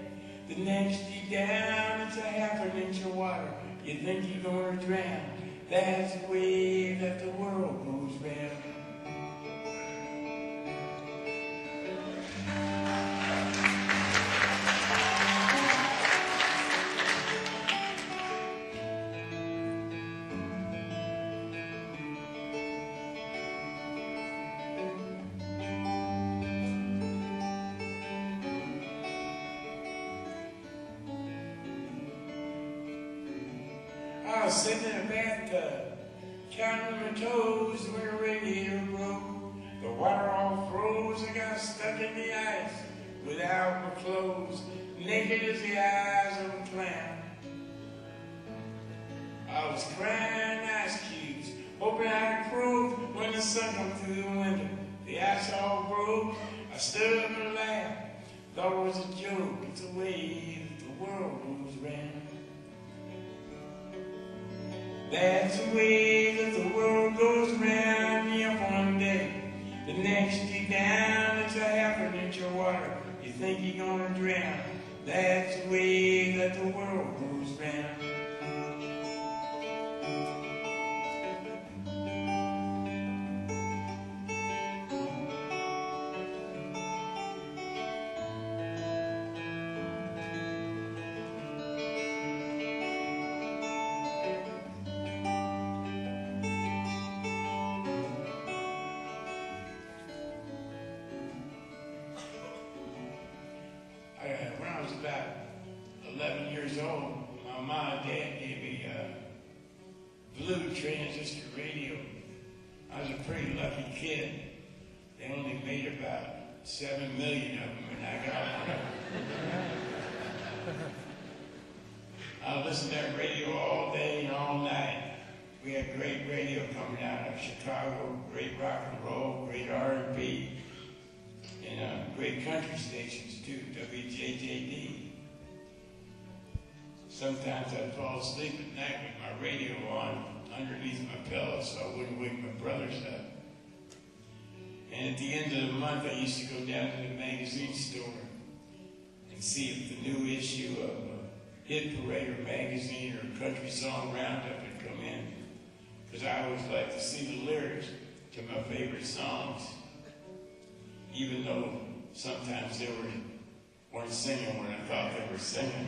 the next you down. It's a half an inch of water. You think you're gonna drown. That's the way that the world goes round. I was sitting in a bathtub, counting my toes when a radiator broke. The water all froze, I got stuck in the ice without my clothes, naked as the eyes of a clown. I was crying ice cubes, hoping I'd croak when the sun come through the window. The ice all broke, I stood up and laughed, thought it was a joke. It's the way that the world goes round. That's the way that the world goes round. You up one day, the next you down. It's a half an inch of water. You think you're gonna drown. That's the way that the world goes round. When I was about 11 years old, my mom and dad gave me a blue transistor radio. I was a pretty lucky kid. They only made about 7 million of them, and I got one. I listened to that radio all day and all night. We had great radio coming out of Chicago, great rock and roll, great R&B, and great country stations too, WJJD. Sometimes I'd fall asleep at night with my radio on underneath my pillow so I wouldn't wake my brothers up. And at the end of the month I used to go down to the magazine store and see if the new issue of Hit Parader magazine or Country Song Roundup had come in, because I always liked to see the lyrics to my favorite songs, even though sometimes they weren't singing when I thought they were singing.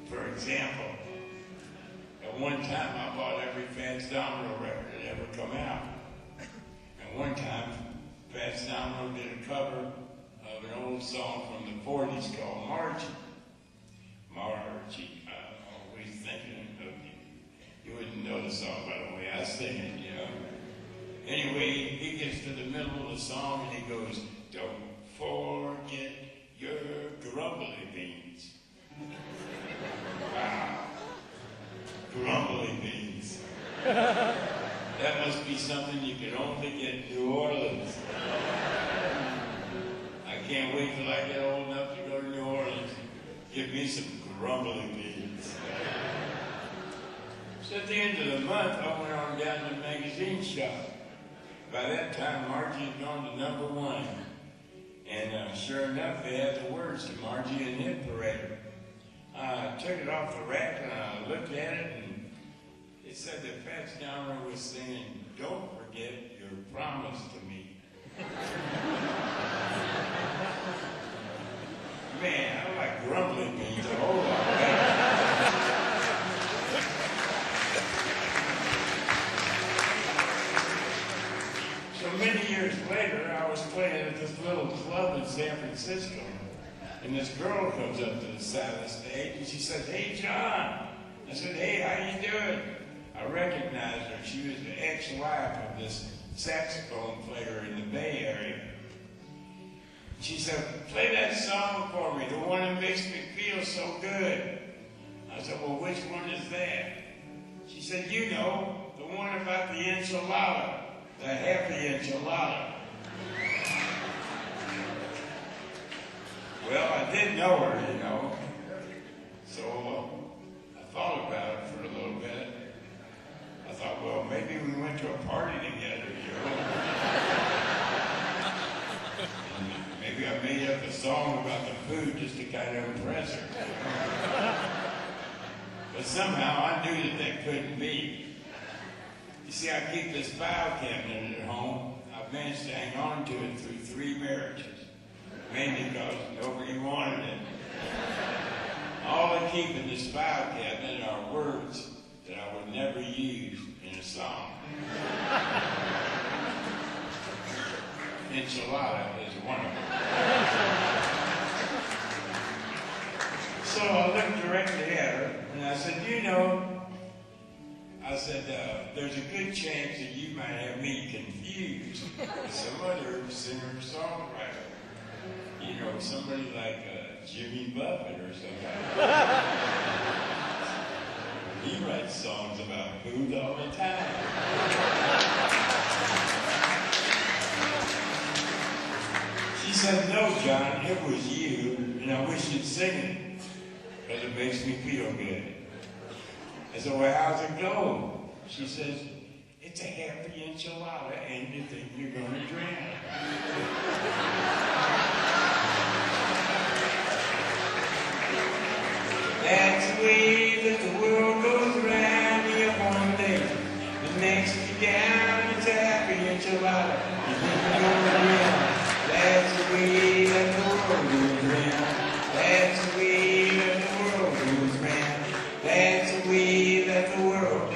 For example, at one time I bought every Fats Domino record that ever come out. And one time, Fats Domino did a cover of an old song from the 40s called Margie. Margie, I'm always thinking of you. You wouldn't know the song by the way I sing it, you know. Anyway, he gets to the middle of the song and he goes, "Don't forget your grumbly beans." Wow. Grumbly beans. That must be something you can only get in New Orleans. I can't wait till I get old enough to go to New Orleans. Give me some grumbly beans. So at the end of the month, I went on down to the magazine shop. By that time, Margie had gone to #1. And sure enough, they had the words to Margie and Hit Parader. I took it off the rack and I looked at it, and it said that Fats Domino was singing, "Don't forget your promise to me." Man, I like grumbly beans a whole lot better. So many years later, I was playing at this little club in San Francisco, and this girl comes up to the side of the stage, and she says, "Hey, John." I said, "Hey, how you doing?" I recognized her. She was the ex-wife of this saxophone player in the Bay Area. She said, "Play that song for me, the one that makes me feel so good." I said, "Well, which one is that?" She said, "You know, the one about the enchilada, the happy enchilada." Well, I did know her, you know. So I thought about it for a little bit. I thought, well, maybe we went to a party together, you know. Maybe I made up a song about the food just to kind of impress her. But somehow I knew that couldn't be. You see, I keep this file cabinet at home. I've managed to hang on to it through 3 marriages, mainly because nobody wanted it. All I keep in this file cabinet are words that I would never use in a song. Enchilada is one of them. So I looked directly at her and I said, you know, there's a good chance that you might have me confused with some other singer-songwriter. You know, somebody like Jimmy Buffett or something. He writes songs about food all the time. She said, no, John, it was you, and I wish you'd sing it, because it makes me feel good. I said, well, how's it go? She says, it's a happy enchilada, and you think you're going to drown. That's the way that the world goes around here one day. The next you down, it's a happy enchilada. You think you're going to drown. That's the way that the world goes around. That's the way that the world goes around. That's the way that the world goes around.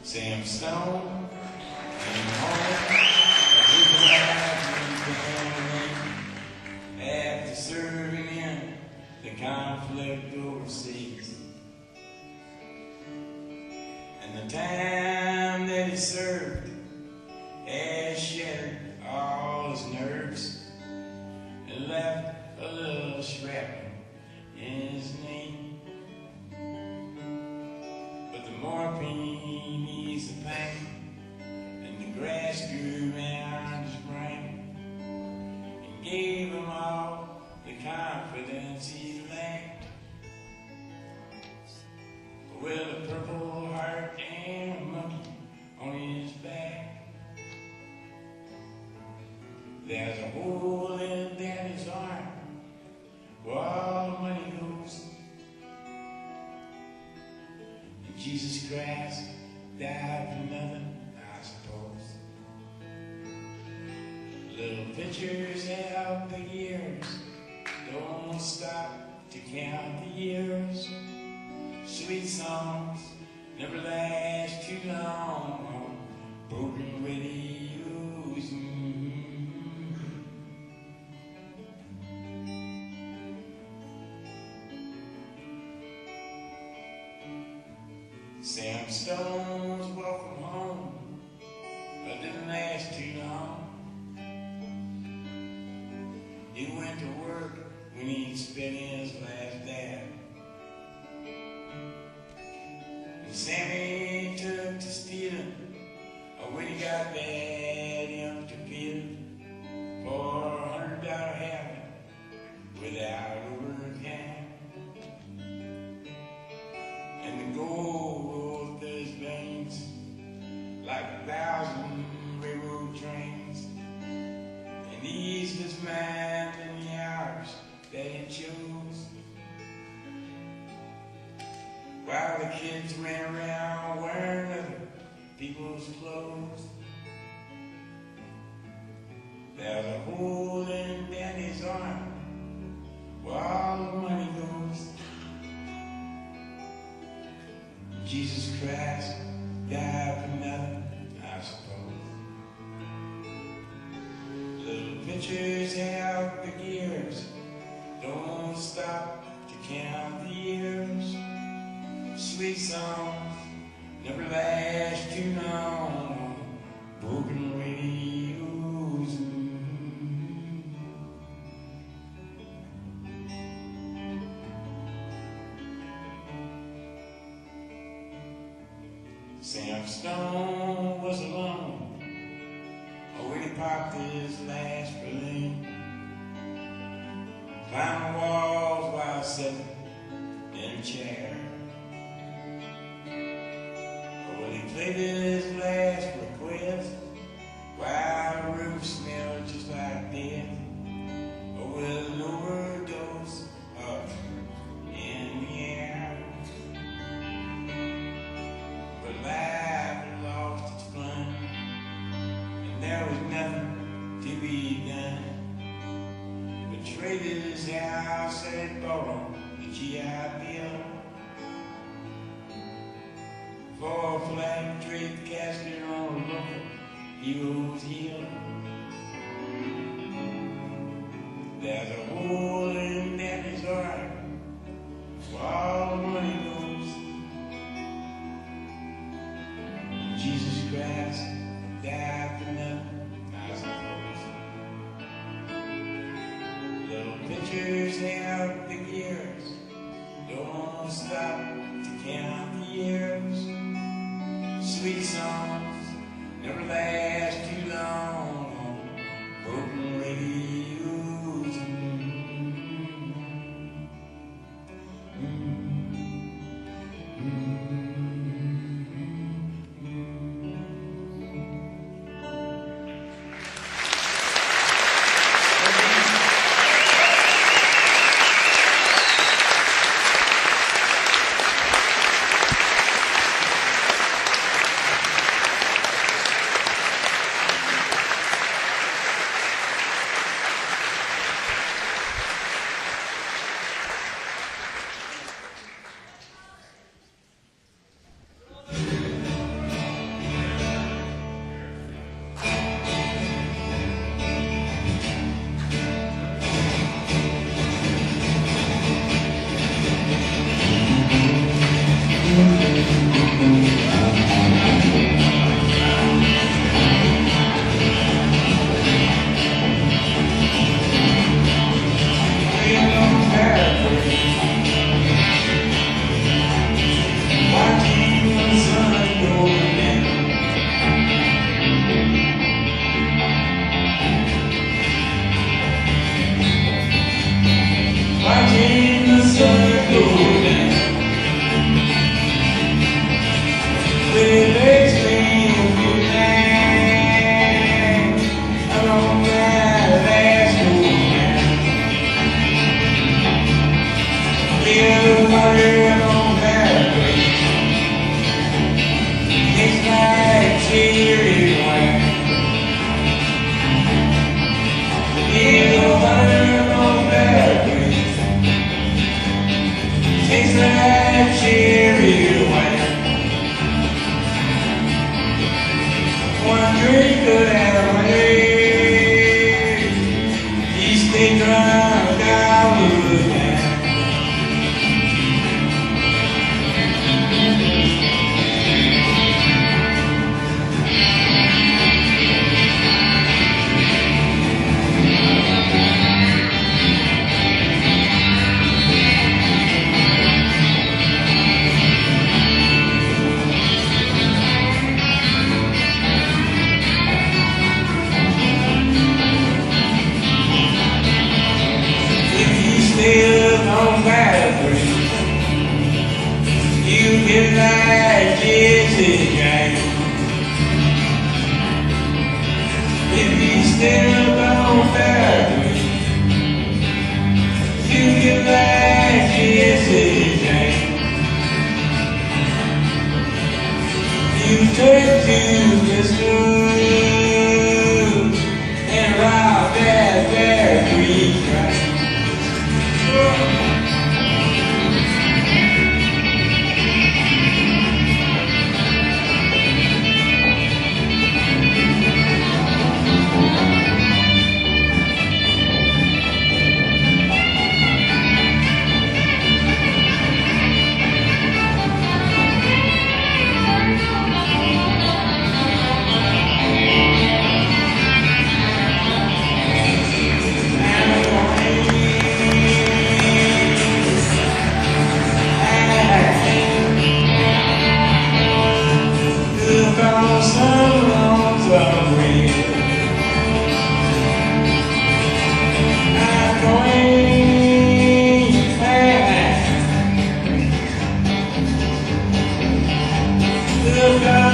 Sam Stone came home after serving in the conflict overseas. And the time that he served has shattered all his nerves and left a little shrapnel in his knee. But the morphine eased the pain, and the grass grew around his brain and gave him all the confidence he lacked. With a purple heart and a monkey on his back, there's a hole in Daddy's arm where all the money goes. And Jesus Christ died for nothing, I suppose. Little pictures help the years, don't stop to count the years. Sweet songs never last too long on broken radios. Sam Stone's welcome home, but didn't last too long. He went to work when he'd spent his last dab. And Sammy took to stealing when he got bad empty feeling for $100 habit without overtime. And the gold rolled through his veins like 1,000 railroad trains, and eased his mind in the hours that he chose. While the kids ran around wearing other people's clothes, there's a hole in Danny's arm where all the money goes. Jesus Christ died for nothing, I suppose. Little pictures have big ears, don't stop to count the years. Sweet songs never last too long, broken radios. Sam Stone was alone when he popped his last balloon. Climbing walls while sitting in a chair. When he played his last request, while the roof smelled just like death, with an overdose up in the air. But life had lost its fun, and there was nothing to be done but trade his house and bought him the GI Bill for a flag draped casket on a local hero's hill. There's a hole in Daddy's heart where all the money goes. Jesus Christ died for nothing, I suppose. Little pictures have big ears, don't stop to count the years. Sweet songs never last too long, broken radios.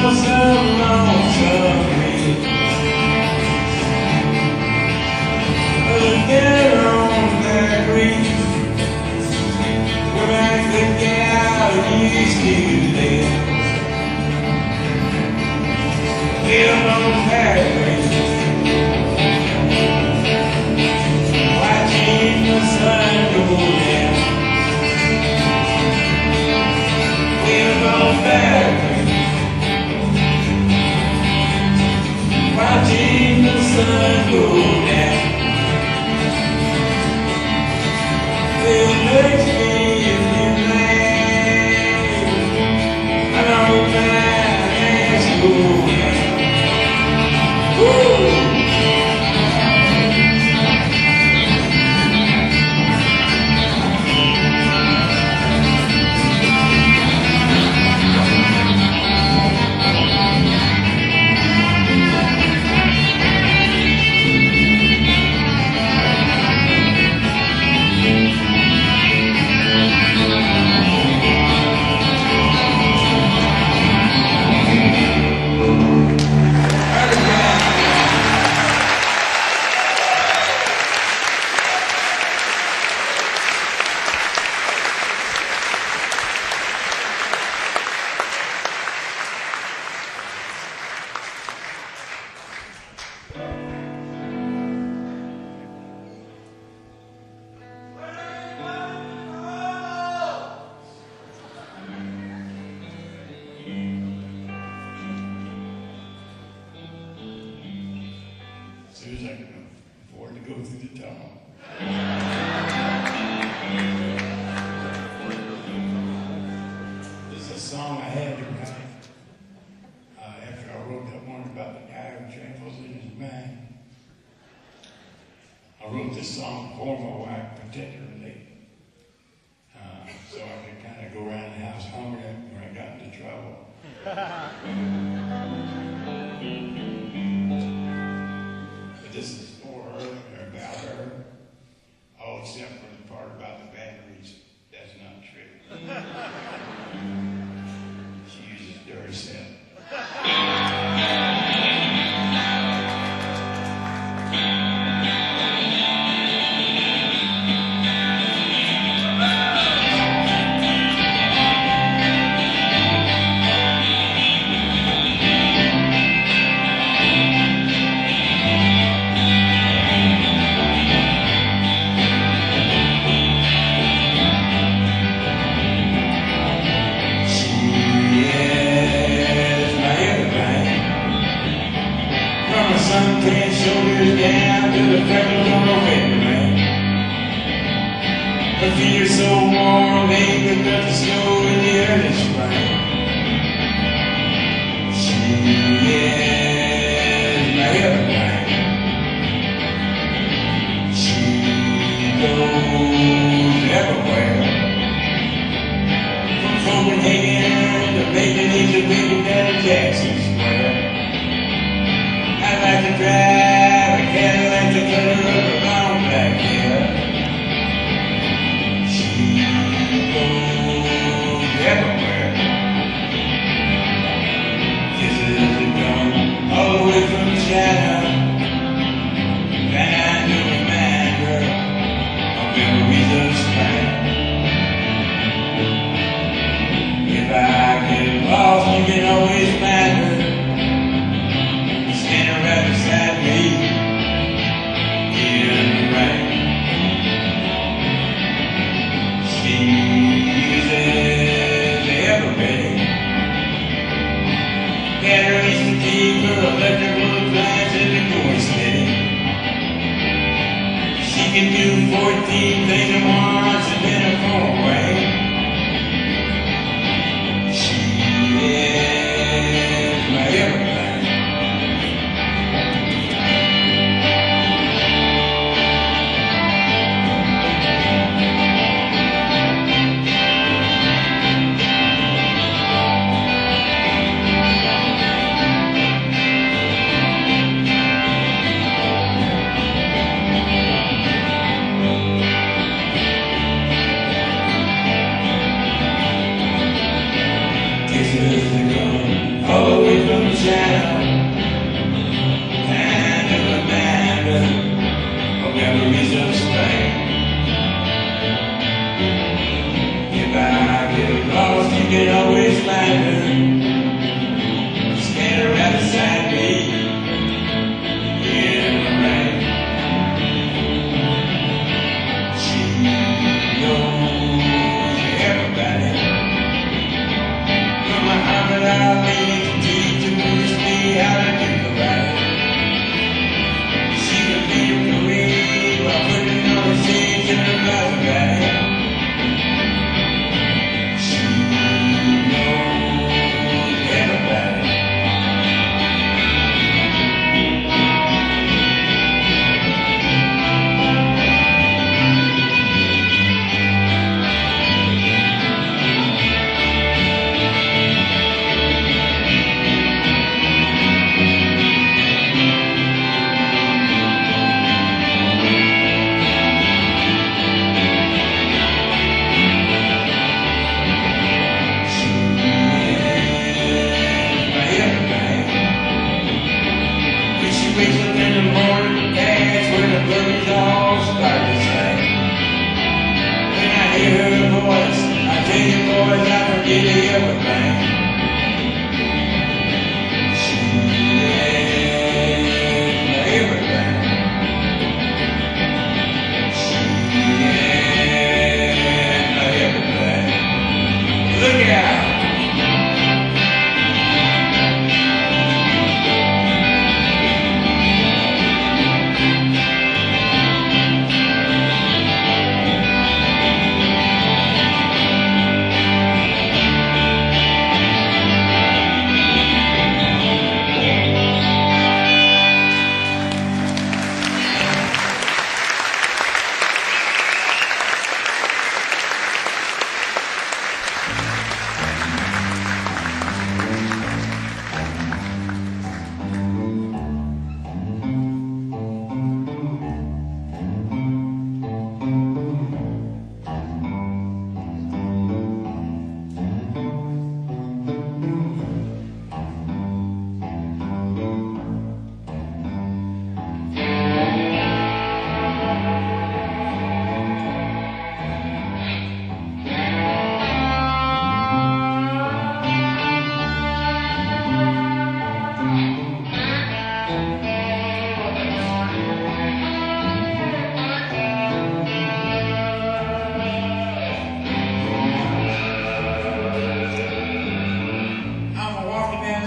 for some lonesome reason. Get on that reach where I could get out used to live. Live on that reach, watching the sun go down. Live on that reach, watching the sun go down. It makes me if you I know that is cool.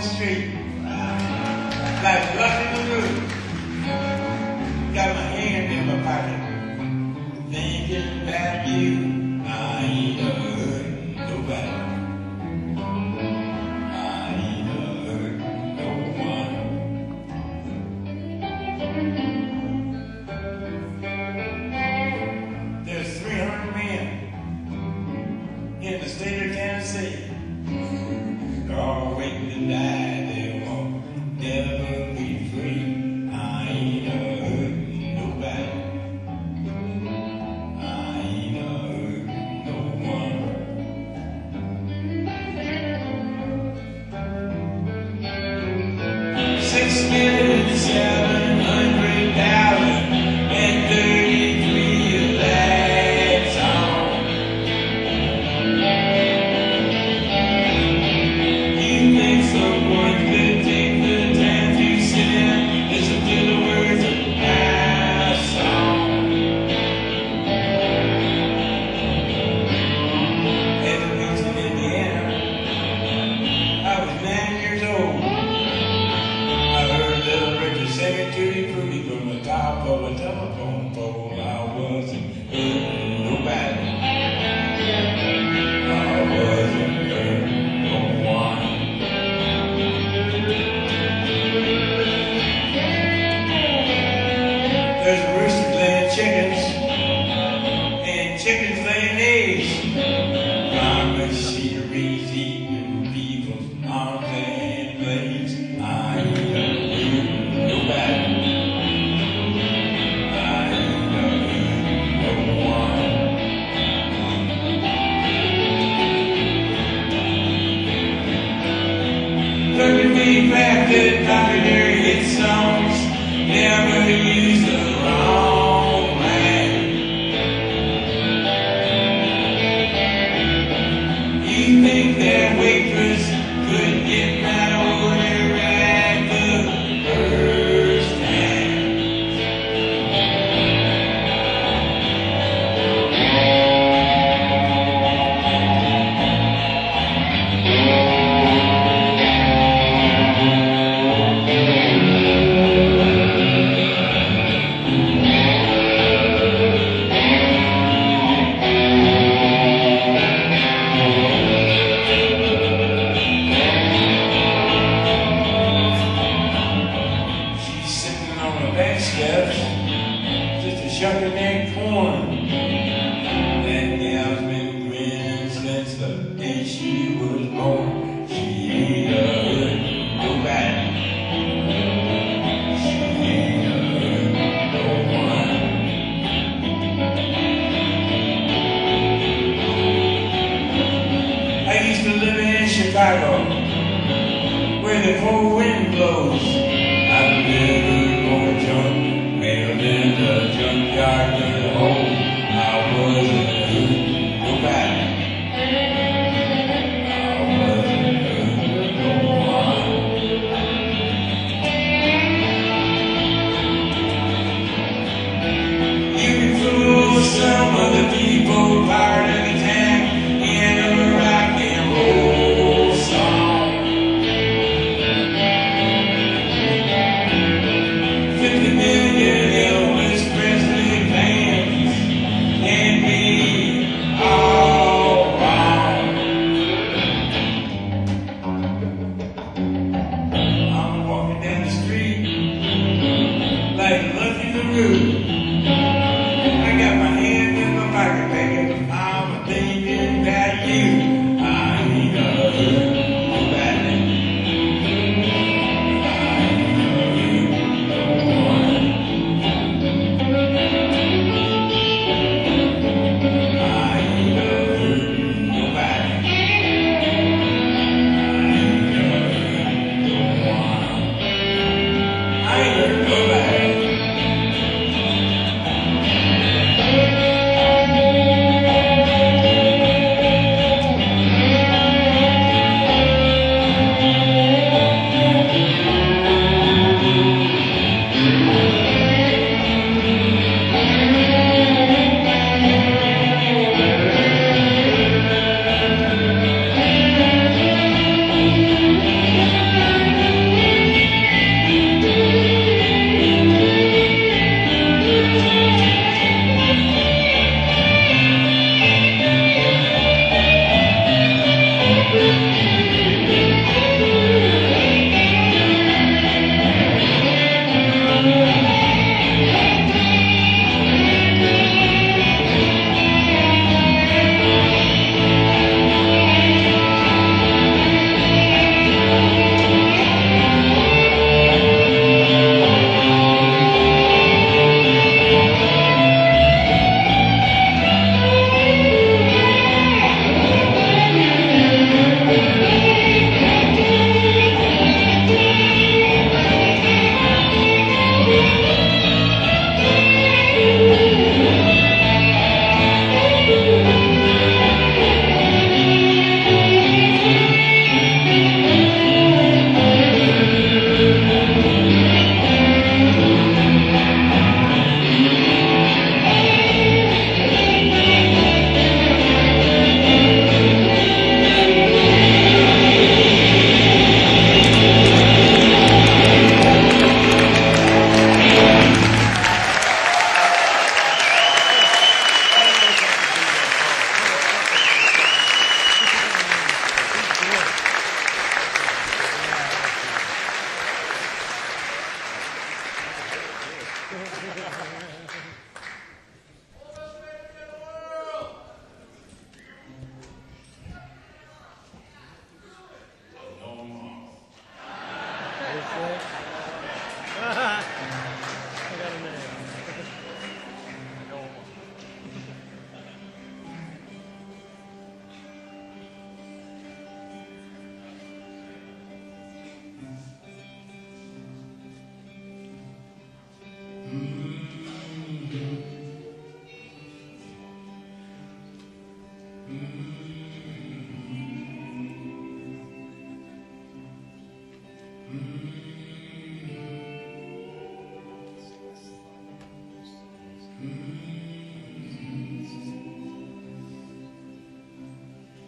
the street, like luck in the roof. Got my hand in my pocket, thinking about you. I ain't never hurt nobody. I ain't never hurt no one. There's 300 men in the state of Tennessee. They're all waiting to die. They won't never be free. I ain't never hurt nobody. I ain't never hurt no one. 6,700,033 lights on. You think someone could take the time to sit down, listen to the words of my song? As a youth in Indiana, I was 9 years old. I heard Little Richard singing Tutti Frutti from the top of a telephone pole. I wasn't hurting nobody. I wasn't hurting no one. There's a rooster laying chickens, and chickens laying eggs. My machinery's eating people's arms and legs. I ain't never hurt nobody. I ain't never hurt no one. Perfectly crafted, popular hit songs never use the wrong man. You think that waitress could get my order right the first time? She's sitting on the back steps, just a shucking that corn. That gal's been grinning since the day she was born. She ain't hurt nobody. She ain't hurt no one. I used to live in Chicago, where the cold wind blows. I've never more junk mailed in the junkyard than the hole. I wasn't hurt nobody. I wasn't hurt no one. You can fool some of the people part of the time in a rock and roll song. 50 million Elvis Presley fans and me.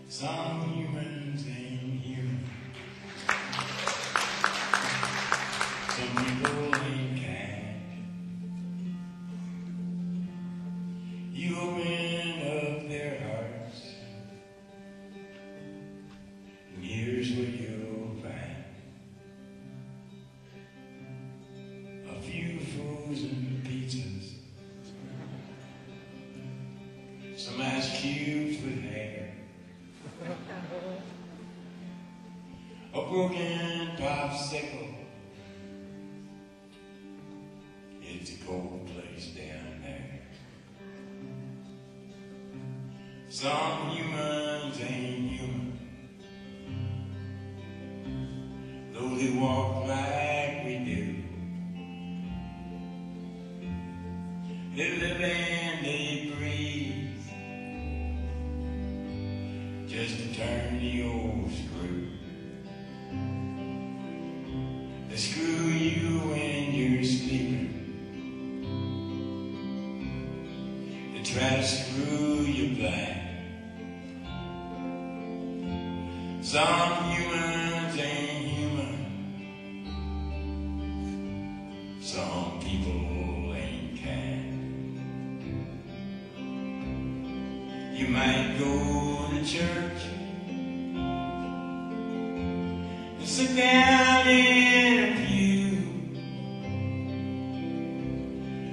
Some humans ain't human. Some people ain't kind. You open up their hearts, and here's what you'll find. A few frozen pizzas, some ice cubes with hair, a broken popsicle. It's a cold place down there. Some humans ain't human, though they walk like we do. They live and they breathe, just to turn the old screw. They screw you when you're sleeping. They try to screw you blind. Some humans ain't human. Some people ain't kind. You might go to church and sit down in a pew.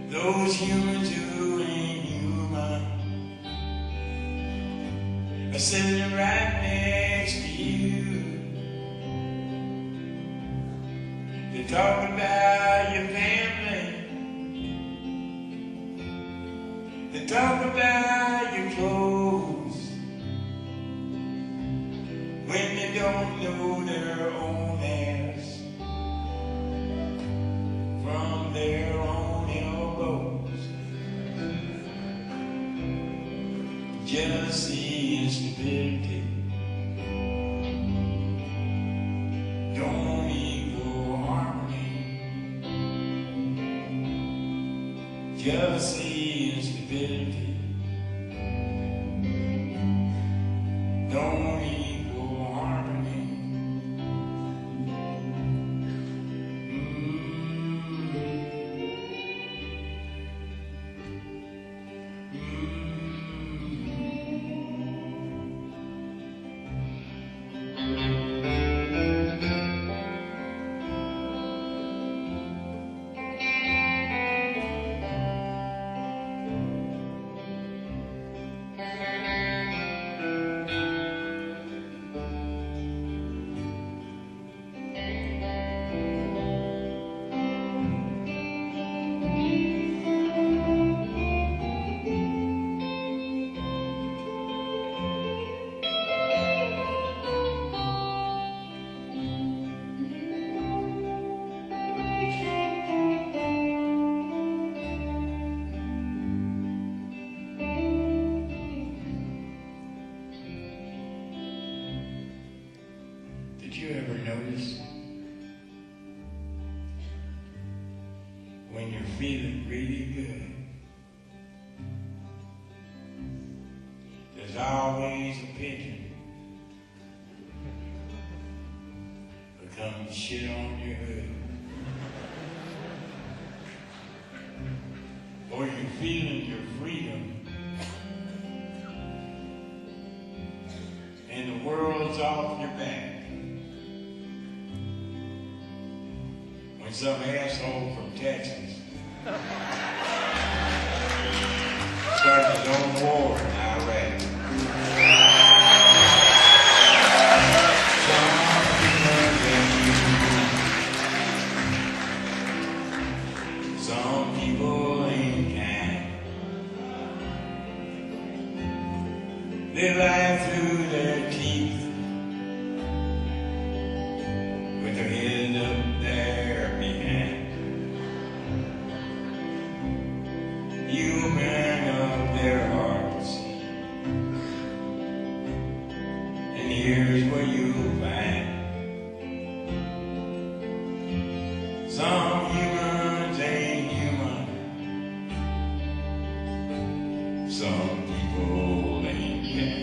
Those humans who ain't human are sitting right next to you. They talk about your family. They talk about your clothes when they don't know their own ass from their own elbows. Jealousy and stupidity don't equal harmony. Jealousy and stupidity don't equal harmony. Did you ever notice when you're feeling really good, there's always a pigeon that comes to shit on your hood? Or you're feeling your freedom and the world's off your back when some asshole from Texas starts his own war in Iraq. they lie through their teeth with their head up there behind. You open up their hearts, and here's what you'll find. Some humans ain't human. Some people ain't kind.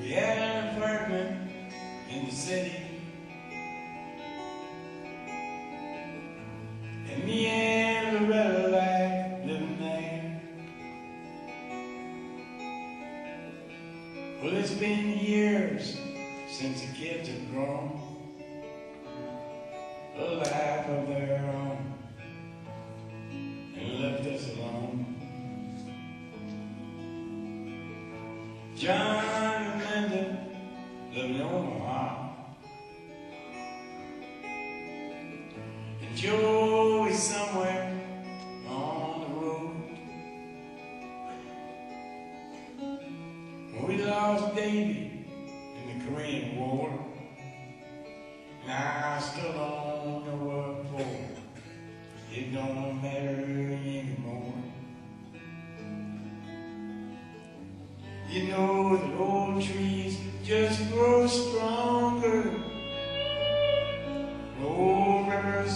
We had an apartment in the city, and me and Loretta liked living there. Well, it's been years since the kids have grown a life of their own and left us alone. John and Linda live in Omaha, and Joe is somewhere on the road. When we lost Davy in the Korean War, and I still don't know what for. It don't matter anymore. You know that old trees just grow stronger. Old rivers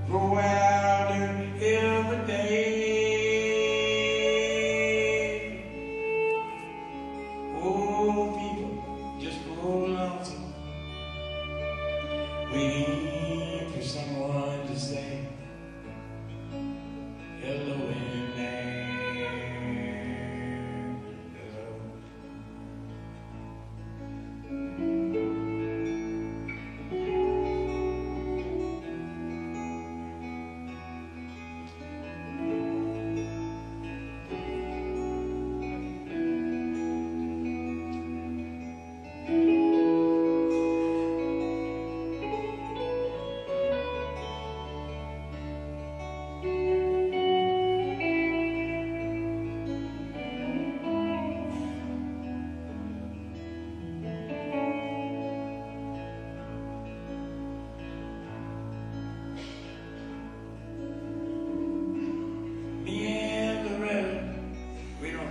grow out every day. Old people just grow lonesome, waiting for someone to say hello in there.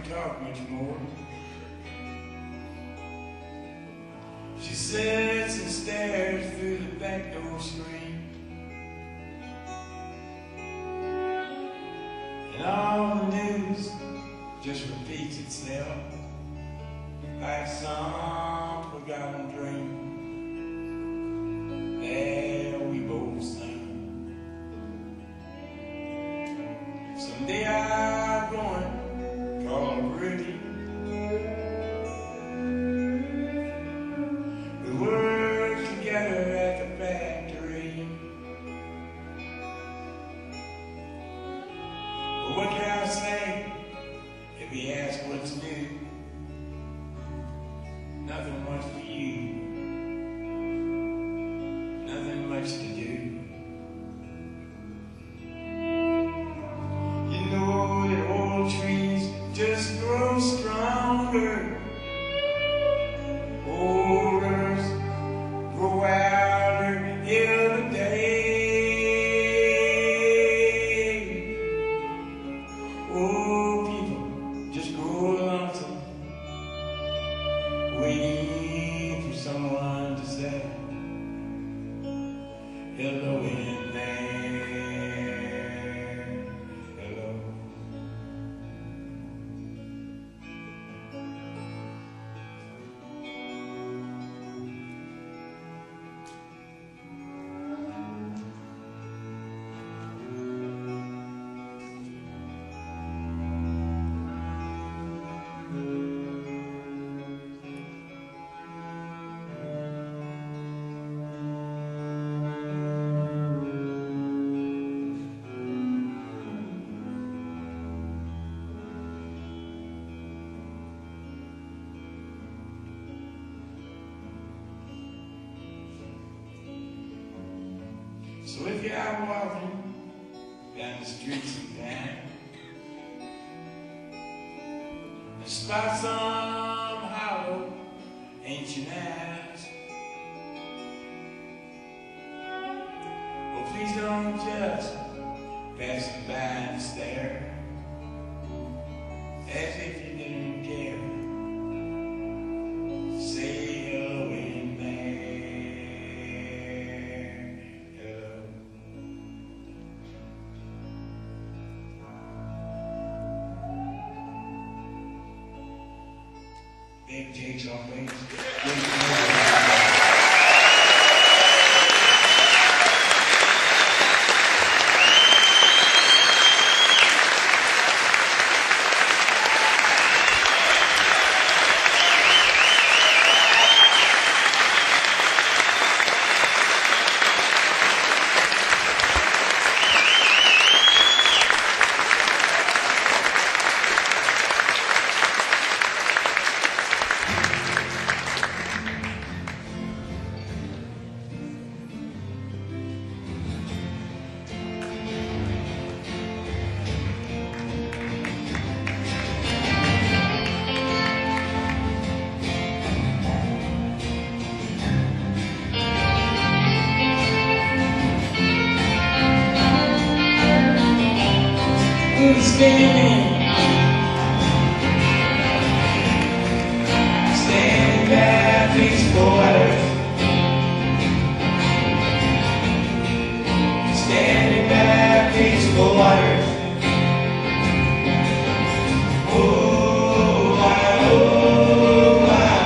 Talk much more. She sits and stares through the back door screen, and all the news just repeats itself like some forgotten dream that we both sang. Someday I'm going call Rudy. We work together at the factory. But what can I say if he asks what's new? Nothing much for you. Nothing much to do. You know that So if you're out walking down the streets of town and spot some hollow ancient house, well, please don't just pass it by and stare as if you didn't care. Say hello in there. Hello. Big takes on things. Standing by peaceful waters, standing by peaceful waters. Oh, why, oh, why,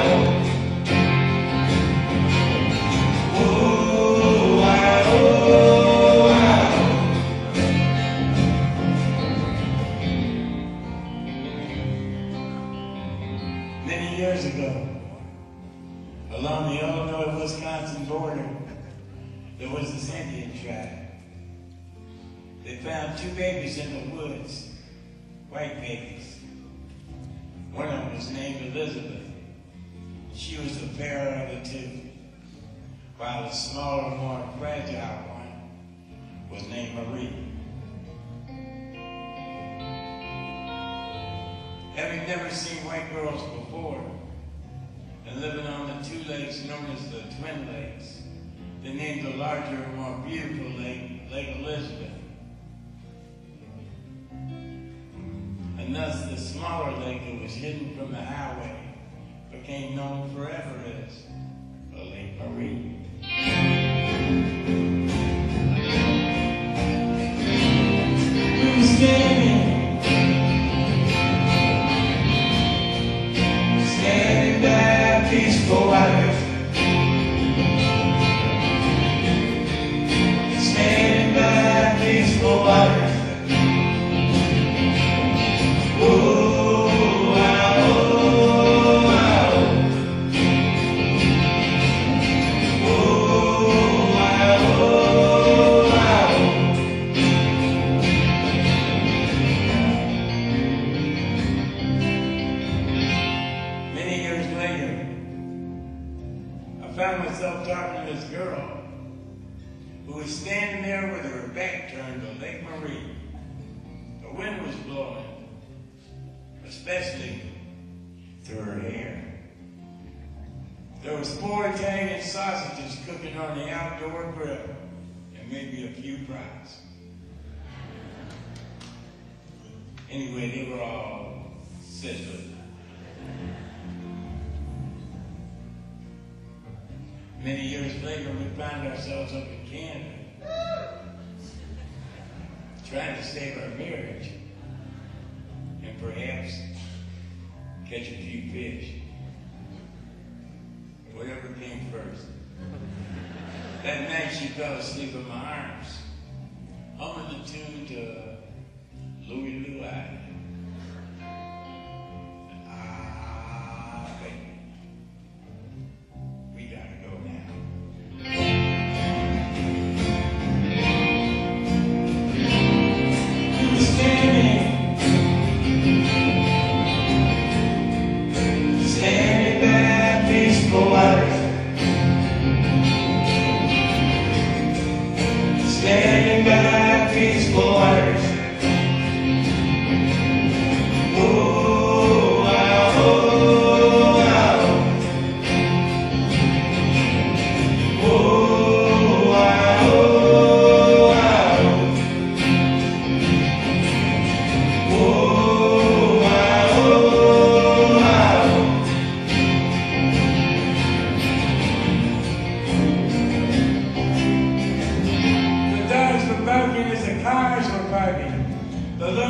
oh, why, oh, why. Many years ago, along the Illinois-Wisconsin border, there was this Indian tribe. They found two babies in the woods, white babies. One of them was named Elizabeth. She was the fairer of the two, while the smaller, more fragile one was named Marie. Having never seen white girls before, and living on the two lakes known as the Twin Lakes, they named the larger, more beautiful lake, Lake Elizabeth. And thus the smaller lake that was hidden from the highway became known forever as the Lake Marie. We were standing by peaceful waters, standing by peaceful waters. Oh, wow, oh, wow. Oh, wow, oh, wow. Many years later, I found myself talking to this girl who was standing there with her back turned to Lake Marie. The wind was blowing, especially through her hair. There was 4 Italian sausages cooking on the outdoor grill, and maybe a few fries. Anyway, they were all sizzling. Many years later, we found ourselves up in Canada, trying to save our marriage, and perhaps catch a few fish. Whatever came first. That night, she fell asleep in my arms, humming the tune to Louie Louie. Baby, we gotta go now. We were standing by peaceful waters.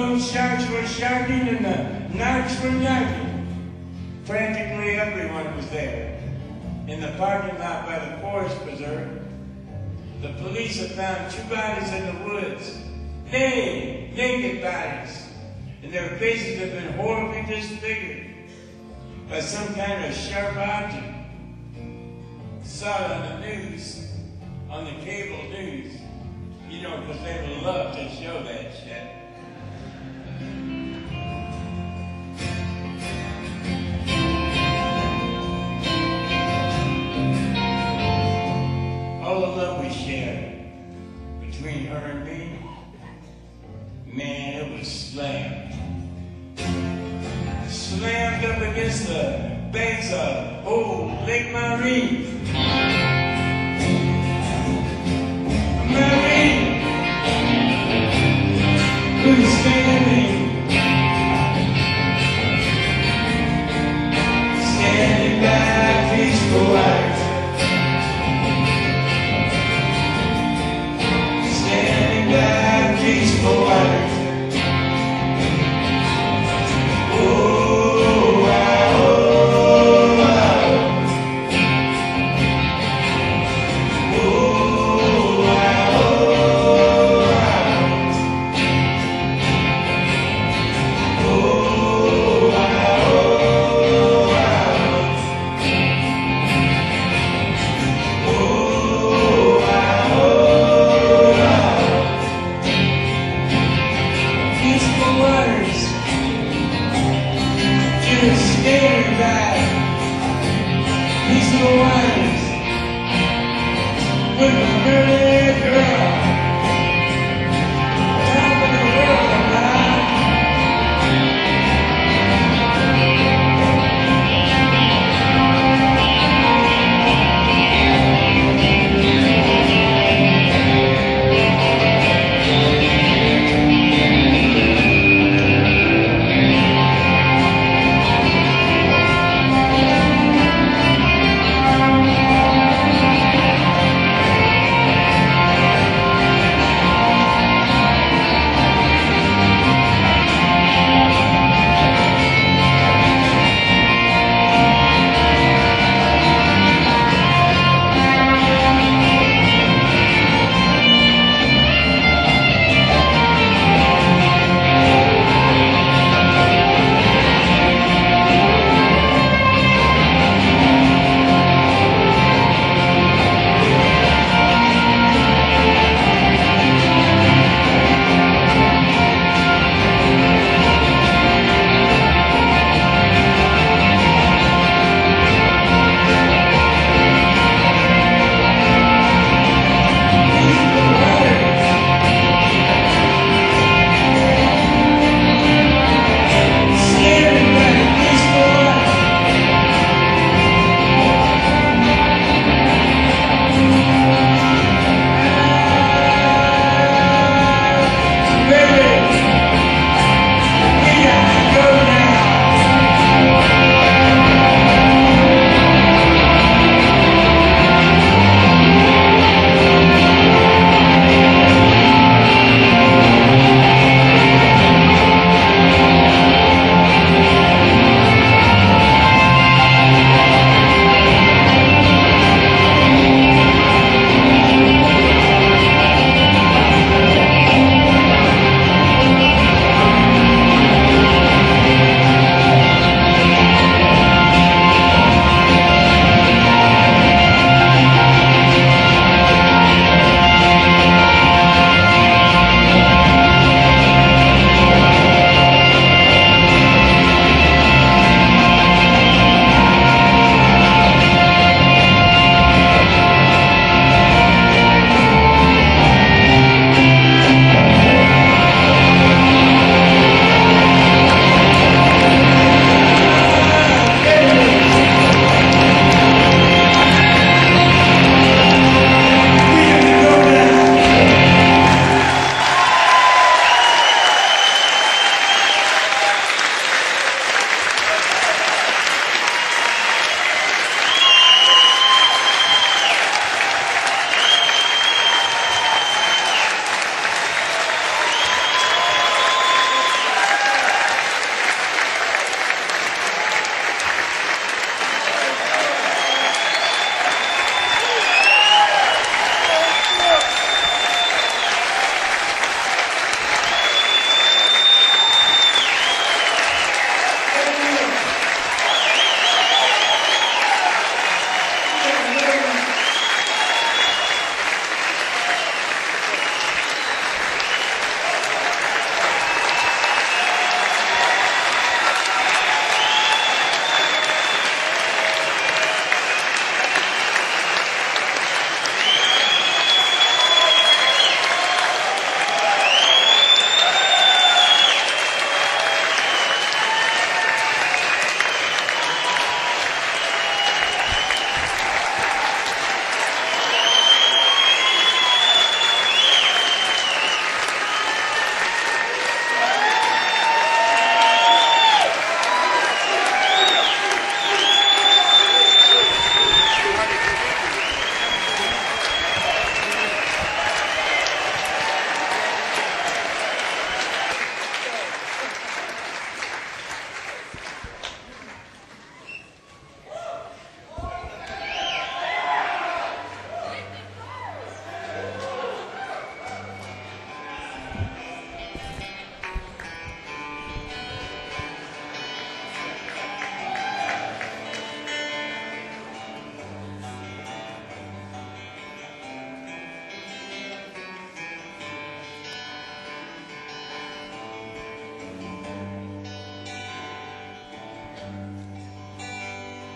loon sharks were sharking and the narcs were narking. Practically everyone was there. In the parking lot by the forest preserve, the police had found 2 bodies in the woods. Naked bodies. And their faces had been horribly disfigured by some kind of sharp object. Saw it on the news, on the cable news. You know, because they would love to show that shit. All the love we shared between her and me, man, it was slammed. Slammed up against the banks of old Lake Marine. Marine, who's standing by peaceful waters. Standing by peaceful waters.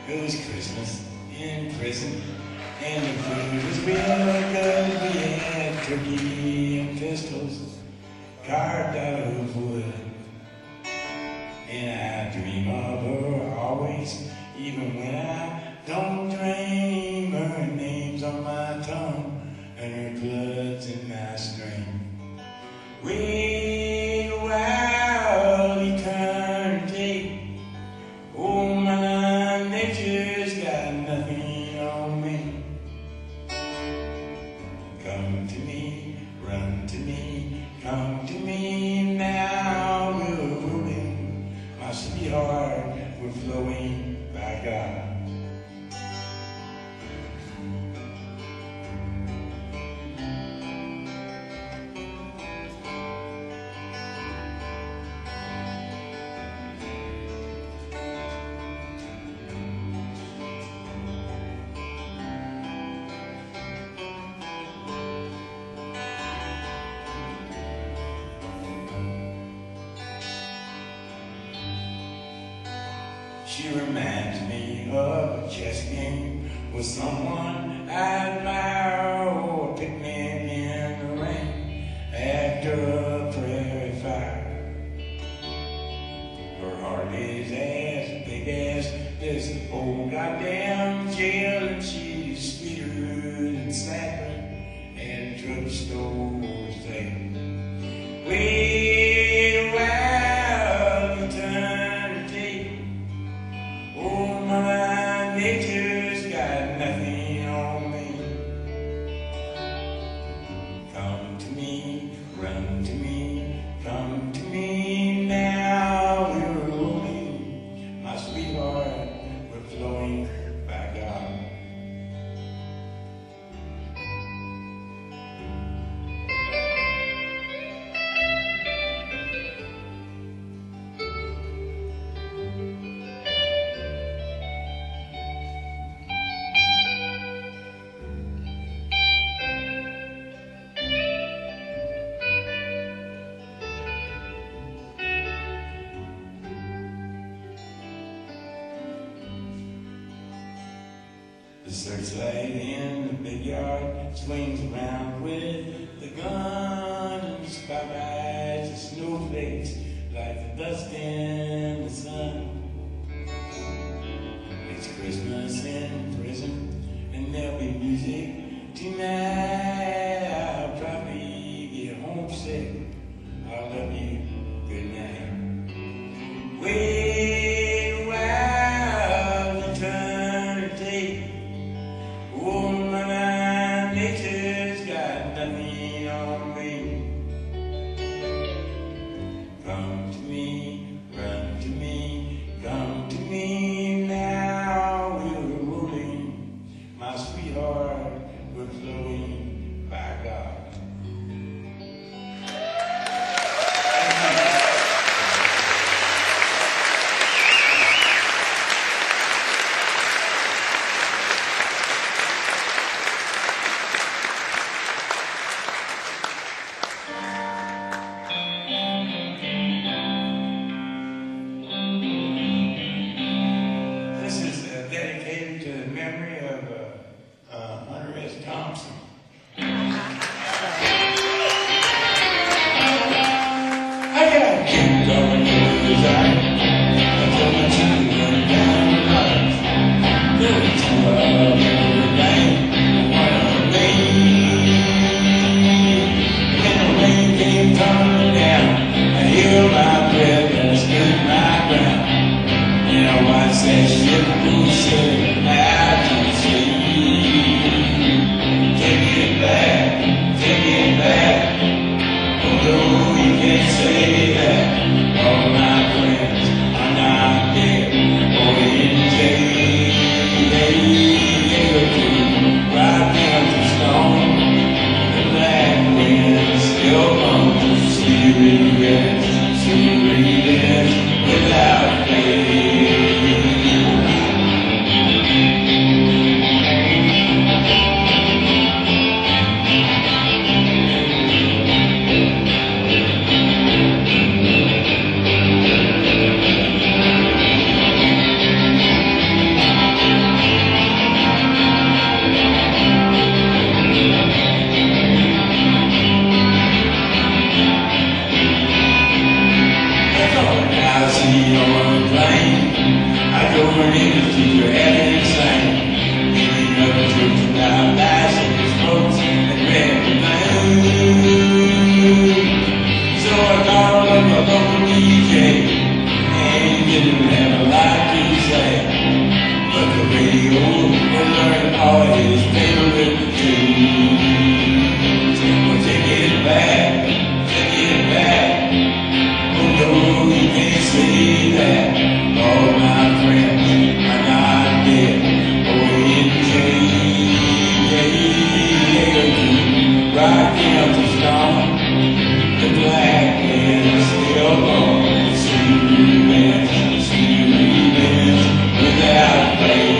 It was Christmas in prison, and the food was real good. We had turkey and pistols carved out of wood. And I dream of her always, even when I don't dream. Her name's on my tongue, and her blood's in my stream. Wait a while, eternity. Oh, my nature's got nothing on me. Come to me, run to me, come to me now. We're moving, my sweetheart, we're flowing by God. She reminds me of a chess game with someone I admire, or a picnic in the rain after a prairie fire. Her heart is as big as this old goddamn jail, and she's sweeter than satin and drugstore sale. Wait a while, eternity. Oh, my nature's got nothing on me. Come to me, run to me, come to me now. We're rolling, my sweetheart, we're flowing by God. The searchlight in the big yard swings around with the gun, and the spotlights are snowflakes like the dust in the sun. It's Christmas in prison, and there'll be music tonight. I'll probably get homesick. I love you. Good night. Wait a while, eternity. Oh, my nature's got nothing on me. Come to me, run to me, come to me now. We're rolling, my sweetheart, we're flowing by God. This is dedicated to the memory of Hunter S. Thompson. I got keep going through the desire until my time went down the line. There were two of the rain, one of the rain. When the rain came tumbling down, I held my breath and I stood my ground. And I watched that ship move sailing out to sea. Take it back, take it back. Although you can't say that, all my friends are not dead. I see you on the plane. I drove an industry for having insane. Maybe never took about bashing smokes and red moon. So I called up a local DJ, and he didn't have a lot to say. But the radio would learn all his favorite tunes. Well, take it back, oh no, you can't say that. All my friends are not dead. Right down to stone, the black man is still gone. Sweet revenge, without faith.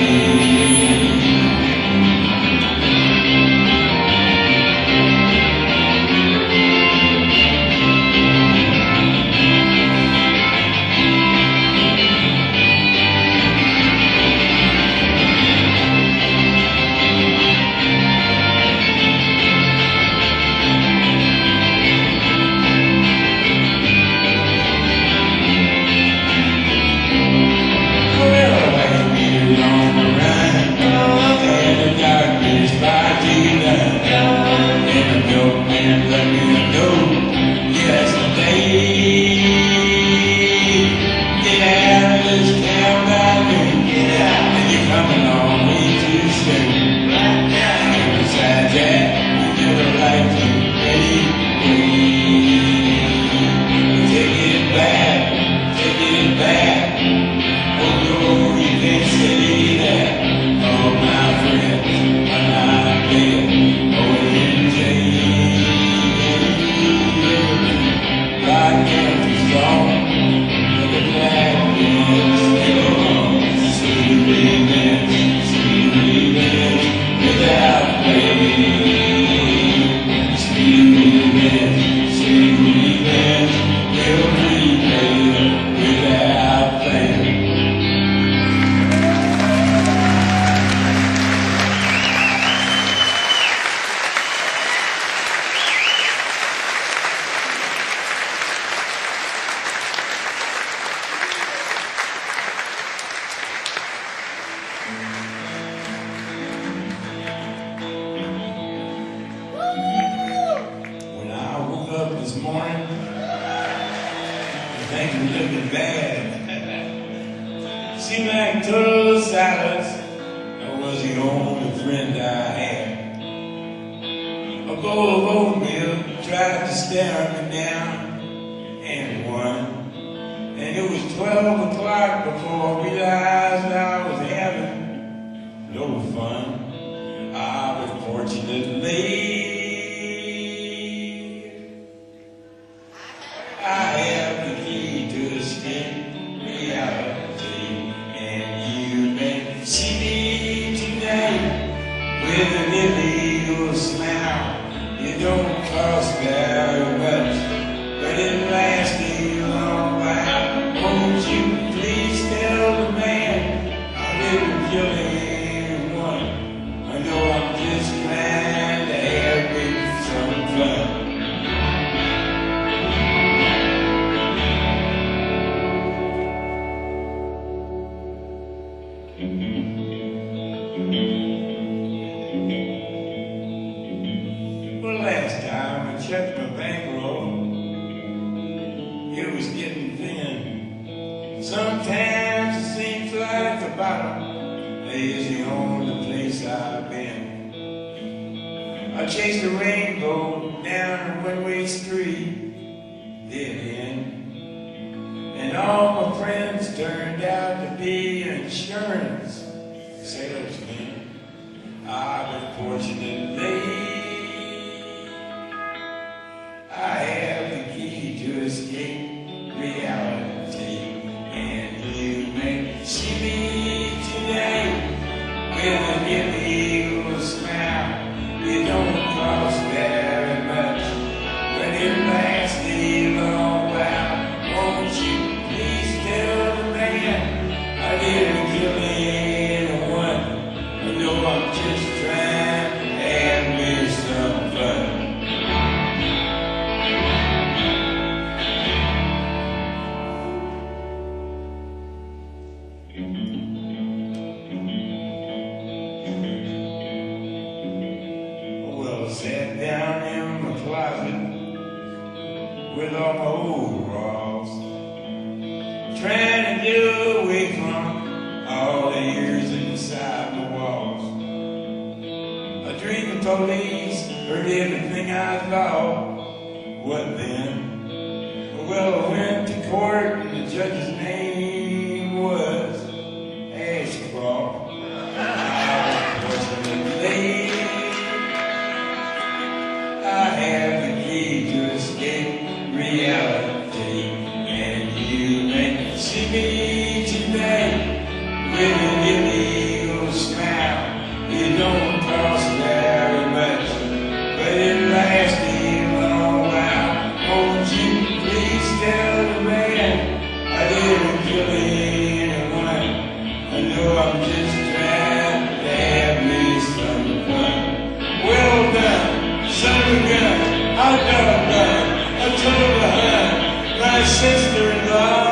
I didn't kill anyone. I know I'm just trying to have police heard everything I thought. What then? Well, I went to court and the judge's name was Ashcroft. Unfortunately, I have the key to escape reality, and you may see me today with an illegal smile. You don't cost very much, but it lasts a long while. Won't you please tell the man I didn't kill anyone? I know I'm just trying to have me some fun. Well done, son of a gun, hot dog gun, I told the hun, my sister-in-law.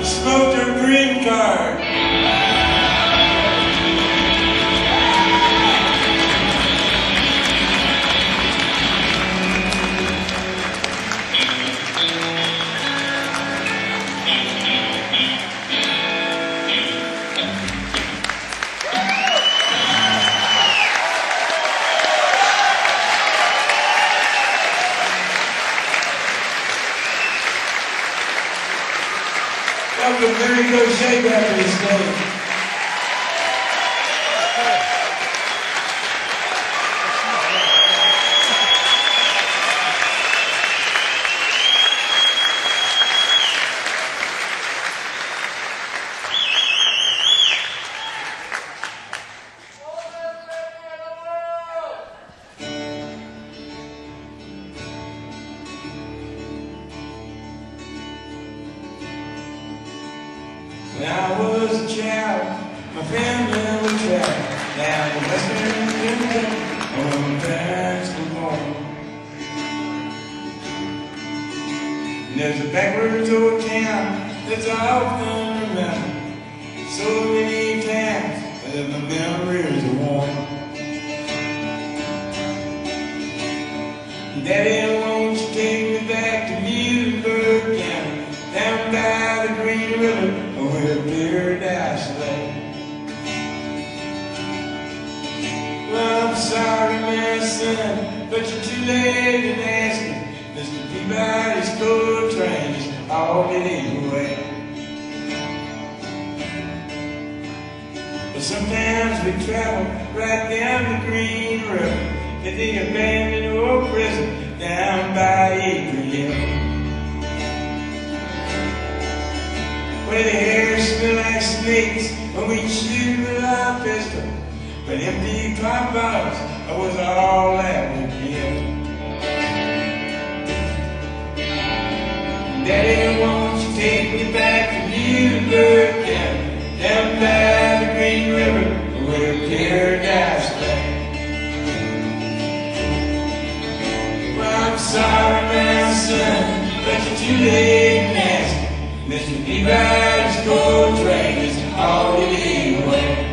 Smoked her green card. Welcome, Mary Gauthier back to the stage. When I was a child, my family would travel down to western Kentucky when my parents were born. And there's a backwards old town that's often remembered so many times that my memories are worn. Daddy, won't you take me back to Muhlenberg County, down by the Green River, where paradise lay? Well, I'm sorry, my son, but you're too late in asking. Mr. Peabody's coal train is already away. But sometimes we travel right down the Green River to the abandoned old prison down by Adrian, where the hair smell like snakes when we shoot with our pistol, but empty pop bottles was all that we killed. Daddy, won't you take me back to Muhlenberg County, down by the Green River, where paradise lay? Well, I'm sorry, my son, but you're too late in asking. Mr. Peabody's coal train is already away.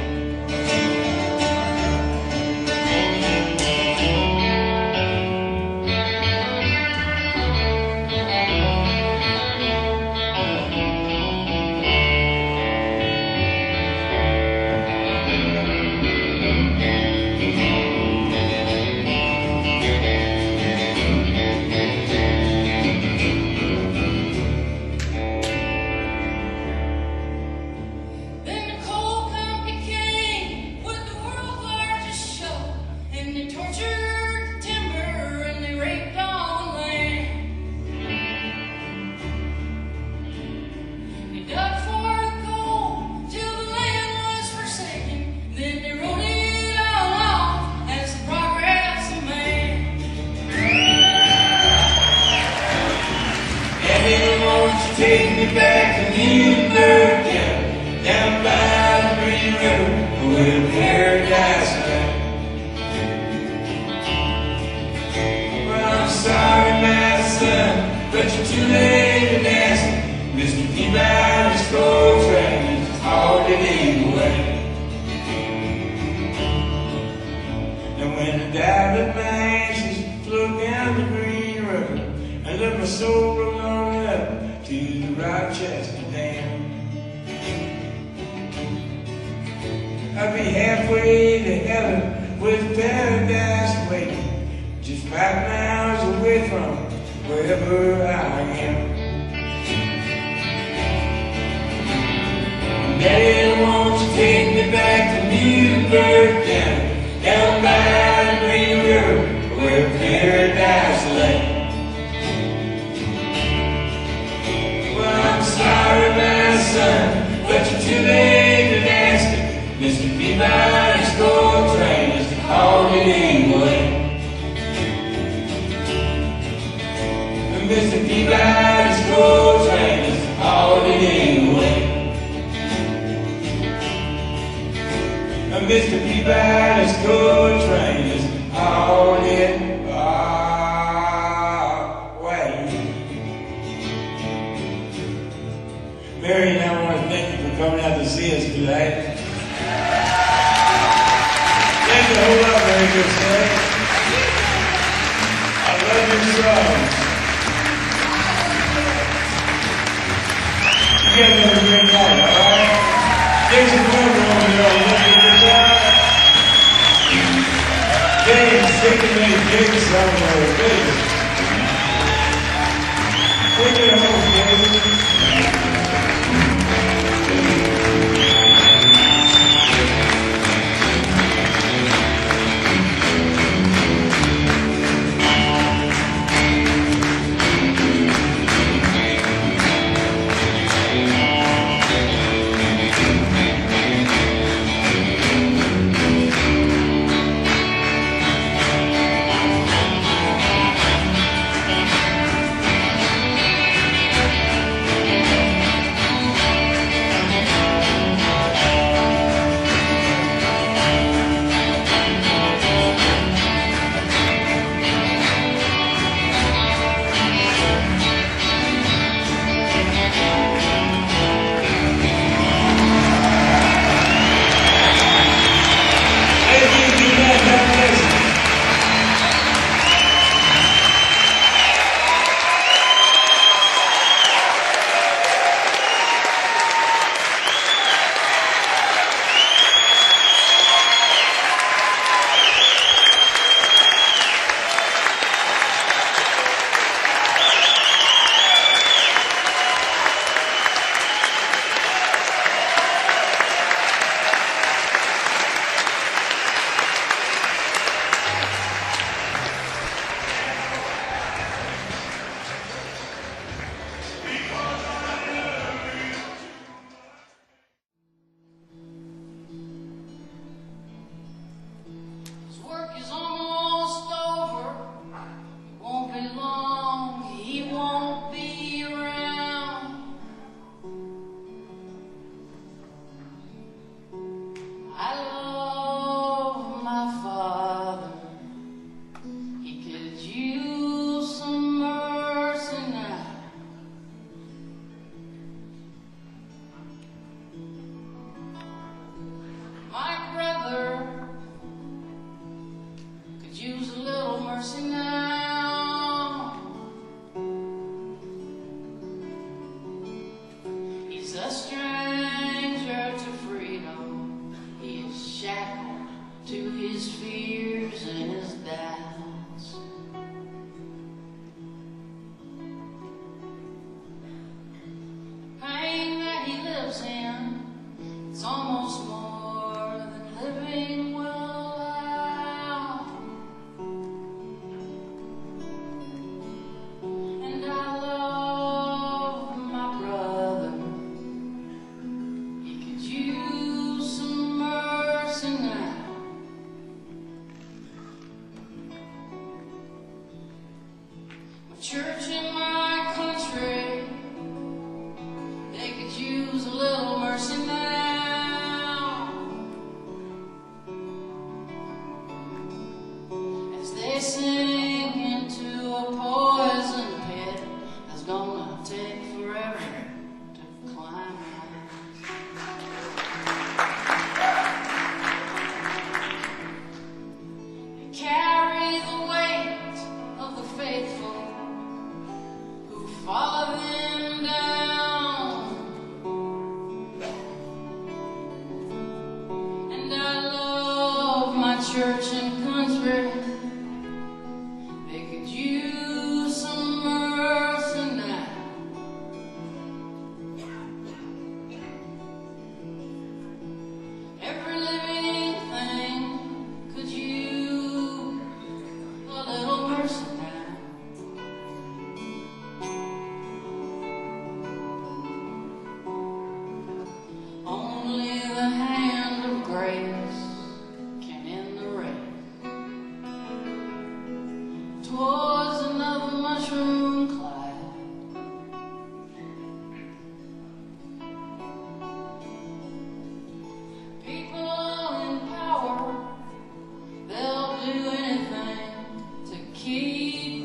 Take me back to Muhlenberg County, down by the Green River, where paradise lay. Well, I'm sorry, my son, but you're too late in asking. Mr. Peabody's coal train is already away. And when I die, let my ashes float down the Green River, and let my soul roll on up to the Rochester Dam. me halfway to heaven with paradise waiting, just 5 miles away from wherever I am. Daddy, won't you take me back to Newburgh down by the Green River where paradise lay? Well, I'm sorry, my son, but you're too late to ask it. Mr. Peabody's gold train is called it anyway. Mr. Peabody's gold train is called it anyway. Mr. Peabody's gold train is all it way. Mary, I want to thank you for coming out to see us today. Thank you a whole lot, Mary, good say. I love your song. You guys have a great night, all right? There's a woman over there. Dave's singing these gigs somewhere, please. Take it home, Dave.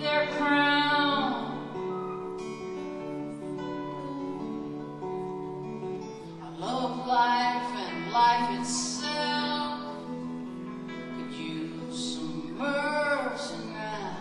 their crown. I love life and life itself could use some mercy now.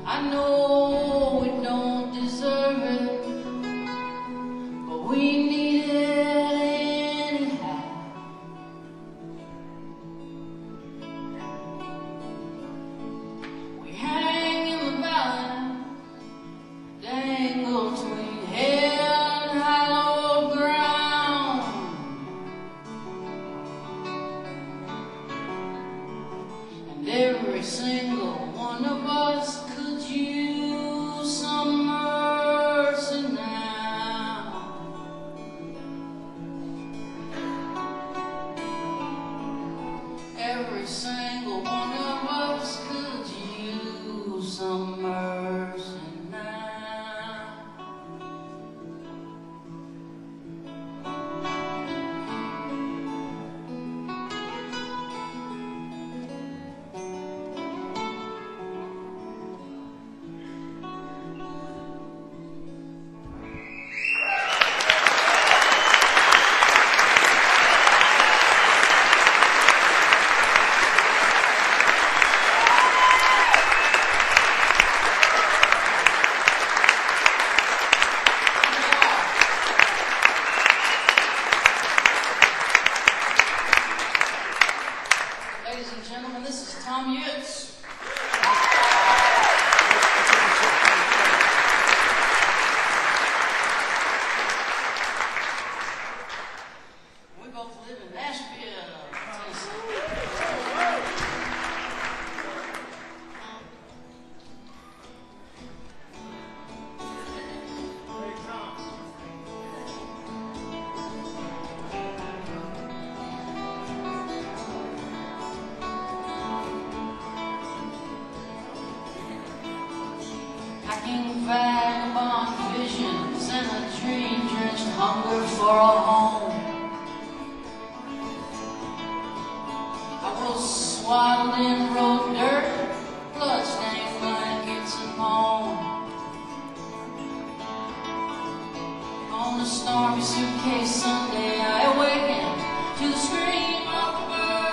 I know we don't deserve it, but we need it anyhow. We hang in the valley, dangle between hell and hallowed ground. And every single one of us could use some mercy now. Every single one of us could use some mercy now. Ladies and gentlemen, this is Tom Yates. We both live in Nashville, Tennessee. Packing vagabond visions and a dream-drenched hunger for a home. I was swaddled in road dirt, blood-stained blankets and home. On a stormy suitcase Sunday, I awakened to the scream of the birds.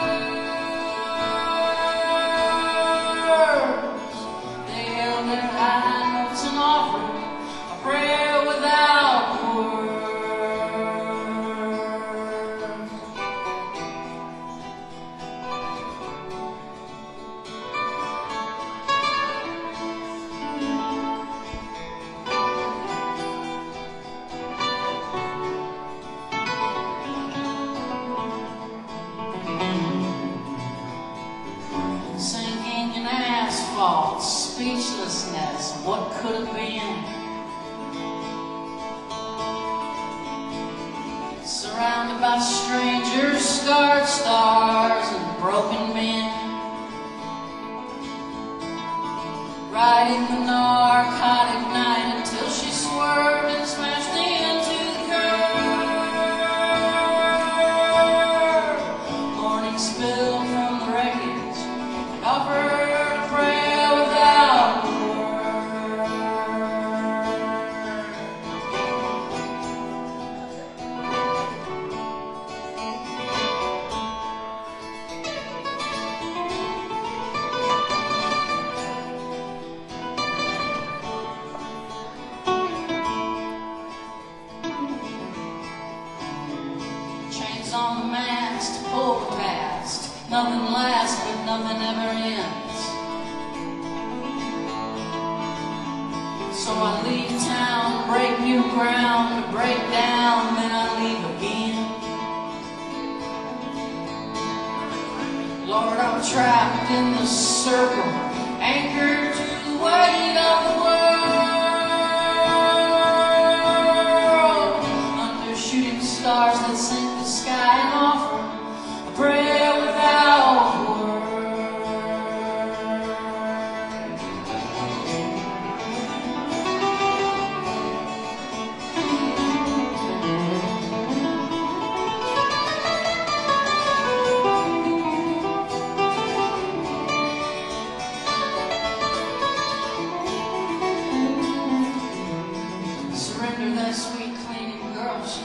They held their high notes and offered a prayer without words. Sinking in asphalt, speechlessness, what could have been? Surrounded by strangers, scarred stars, and broken men. Riding the narcotic night until she swerved and smashed into the curb. Morning spill from the wreckage and offered a prayer without a word. Pictures on the mast, pull the past. Nothing lasts, but nothing ever ends. So I leave town, break new ground, break down, then I leave again. Lord, I'm trapped in the circle, anchored to the weight of the world. Under shooting stars that sink the sky and offer a prayer without a word.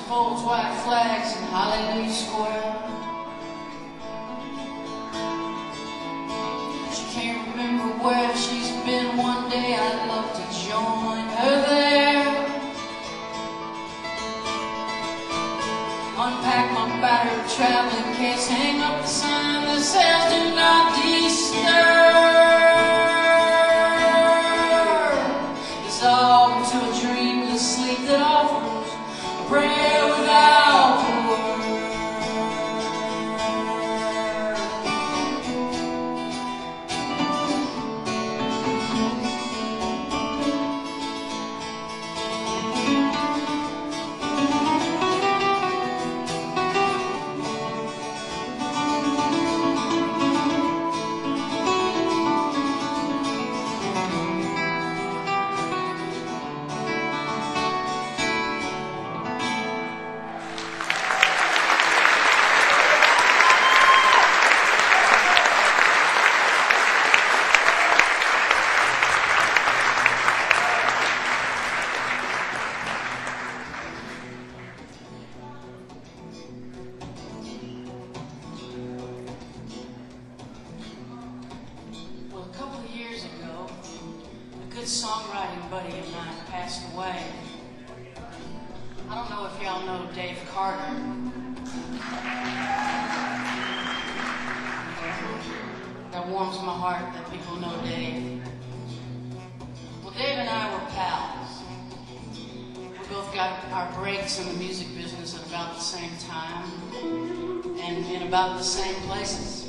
Folds white flags in Hallelujah Square. She can't remember where she's been. One day I'd love to join her there. Unpack my battered traveling case, hang up the sign that says do not disturb. Dissolve into a dreamless sleep that offers prayer without a word. Songwriting buddy of mine passed away. I don't know if y'all know Dave Carter. That warms my heart that people know Dave. Well, Dave and I were pals. We both got our breaks in the music business at about the same time and in about the same places.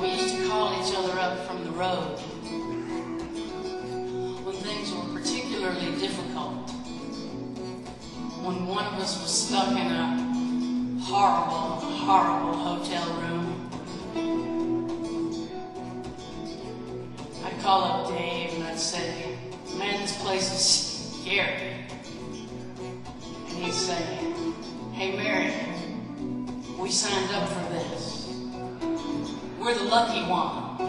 We used to call each other up from the road when things were particularly difficult. When one of us was stuck in a horrible, horrible hotel room, I'd call up Dave and I'd say, man, this place is scary. And he'd say, hey, Mary, we signed up for this. We're the lucky ones.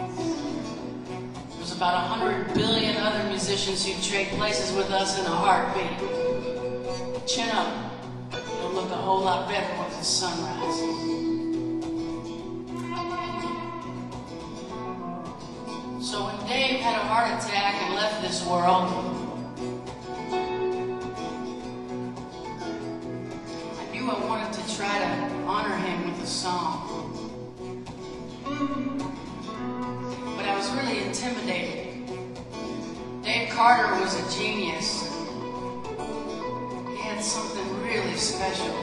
There's about 100 billion other musicians who trade places with us in a heartbeat. Chin up. It'll look a whole lot better once the sun rises. So when Dave had a heart attack and left this world, I knew I wanted to try to honor him with a song. But I was really intimidated. Dave Carter was a genius. He had something really special.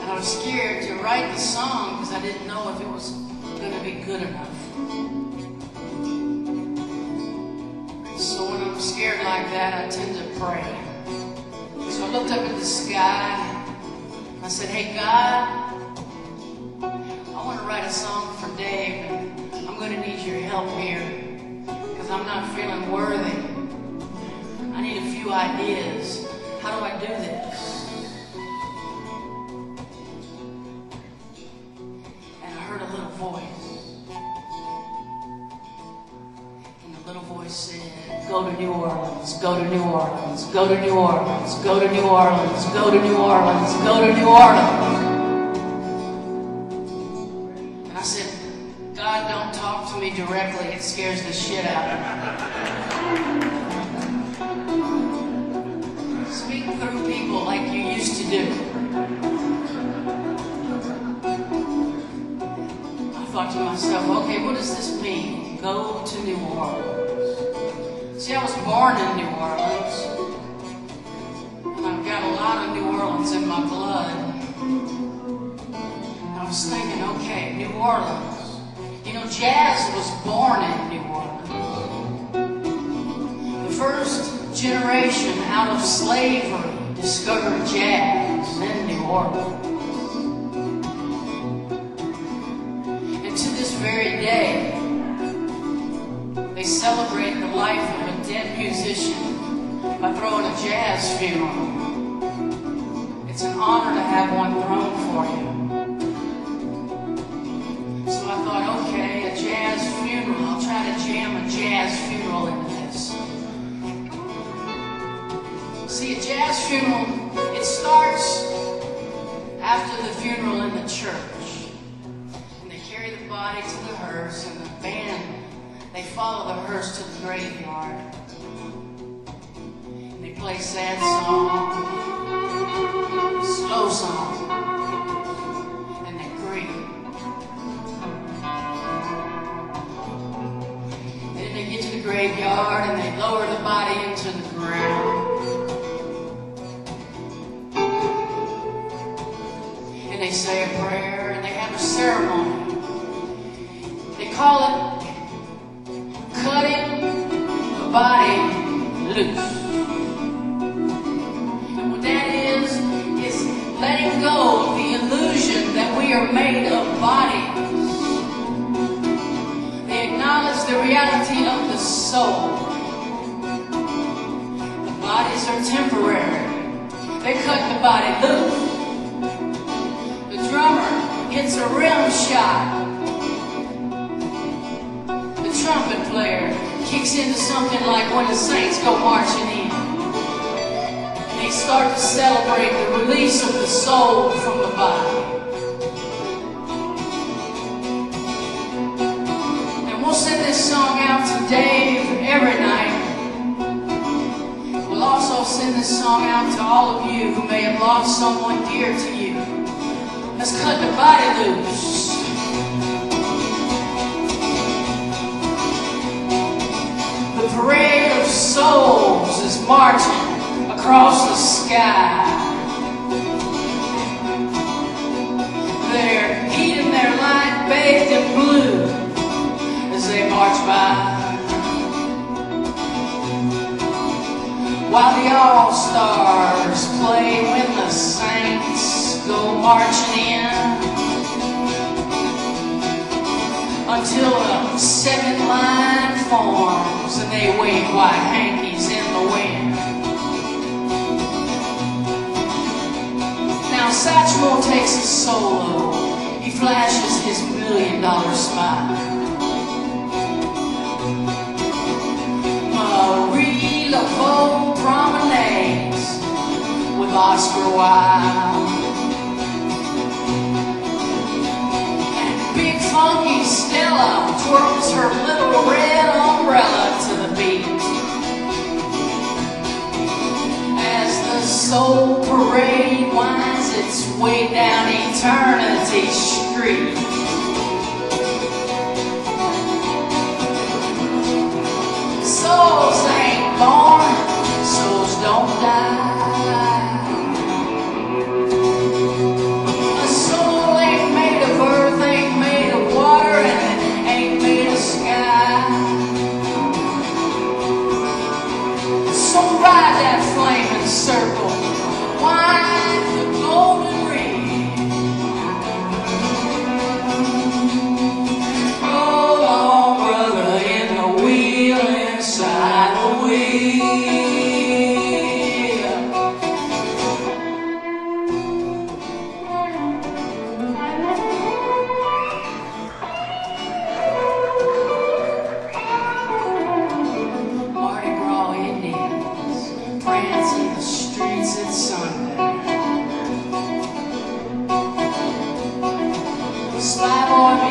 And I was scared to write the song because I didn't know if it was going to be good enough. So when I'm scared like that, I tend to pray. So I looked up at the sky. And I said, hey, God, I want to write a song for Dave, and I'm going to need your help here because I'm not feeling worthy. I need a few ideas. How do I do this? And I heard a little voice. And the little voice said, go to New Orleans, go to New Orleans, go to New Orleans, go to New Orleans, go to New Orleans, go to New Orleans. And I said, God, don't talk to me directly. It scares the shit out of me. See, I was born in New Orleans, and I've got a lot of New Orleans in my blood. And I was thinking, okay, New Orleans. You know, jazz was born in New Orleans. The first generation out of slavery discovered jazz in New Orleans. And to this very day, they celebrate the life of a dead musician by throwing a jazz funeral. It's an honor to have one thrown for you. So I thought, okay, a jazz funeral. I'll try to jam a jazz funeral into this. See, a jazz funeral, it starts after the funeral in the church. And they carry the body to the hearse, and the band, they follow the hearse to the graveyard. And they play sad songs, slow songs, and they grieve. Then they get to the graveyard and they lower the body into the ground. And they say a prayer and they have a ceremony. They call it cutting the body loose. And what that is letting go of the illusion that we are made of bodies. They acknowledge the reality of the soul. The bodies are temporary. They cut the body loose. The drummer gets a rim shot. The trumpet player kicks into something like when the saints go marching in. And they start to celebrate the release of the soul from the body. And we'll send this song out to Dave every night. We'll also send this song out to all of you who may have lost someone dear to you. Let's cut the body loose. The parade of souls is marching across the sky. They're heating their light bathed in blue as they march by. While the all-stars play when the saints go marching in, until a second line forms and they wave white hankies in the wind. Now Satchmo takes a solo. He flashes his $1 million smile. Marie LaFaux promenades with Oscar Wilde. Funky Stella twirls her little red umbrella to the beat as the soul parade winds its way down Eternity Street. Souls ain't born, souls don't die. A soul ain't made of earth, ain't made of water, and it ain't made of sky. So ride that flaming circle, wind the golden ring. Roll on, brother, in the wheel inside the wheel.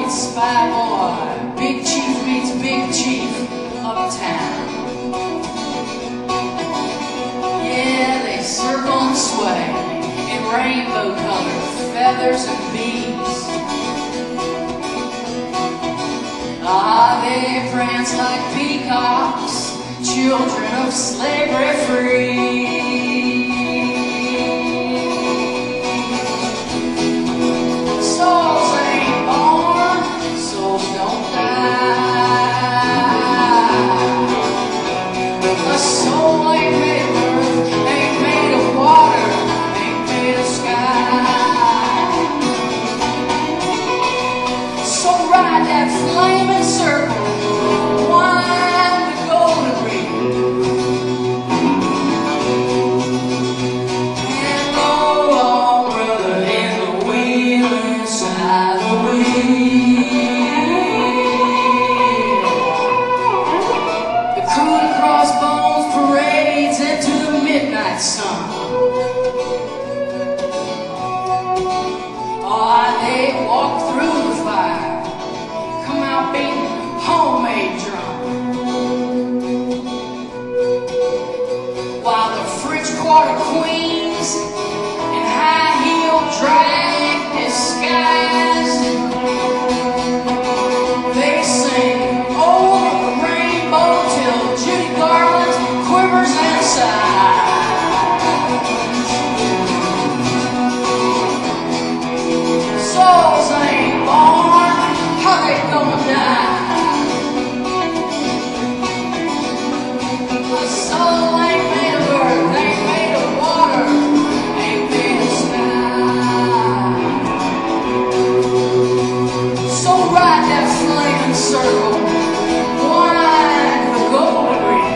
Spy boy, big chief meets big chief uptown. Yeah, they circle and sway in rainbow colored feathers and beads. Ah, they prance like peacocks, children of slavery free. Souls ain't born, souls don't die. A soul ain't made of earth, ain't made of water, ain't made of sky. So ride that flaming circle, wind the golden ring, and roll on, brother, in the wheel inside the wheel. The crew and crossbones parades into the midnight sun. They walk through the fire, come out beating homemade drum, while the French Quarter queens in high-heeled drag disguise, they sing "Over the Rainbow" till Judy Garland quivers and sighs. Souls ain't born, how they gonna die? A soul ain't made of earth, ain't made of water, ain't made of sky. So ride that flaming circle, wind the golden ring,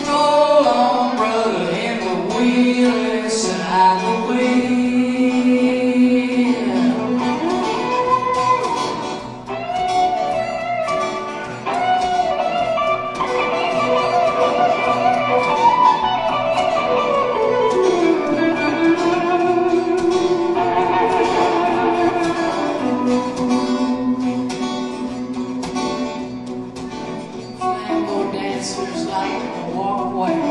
roll on, brother, in the wheel inside the wheel. Flambeau dancers light the walkway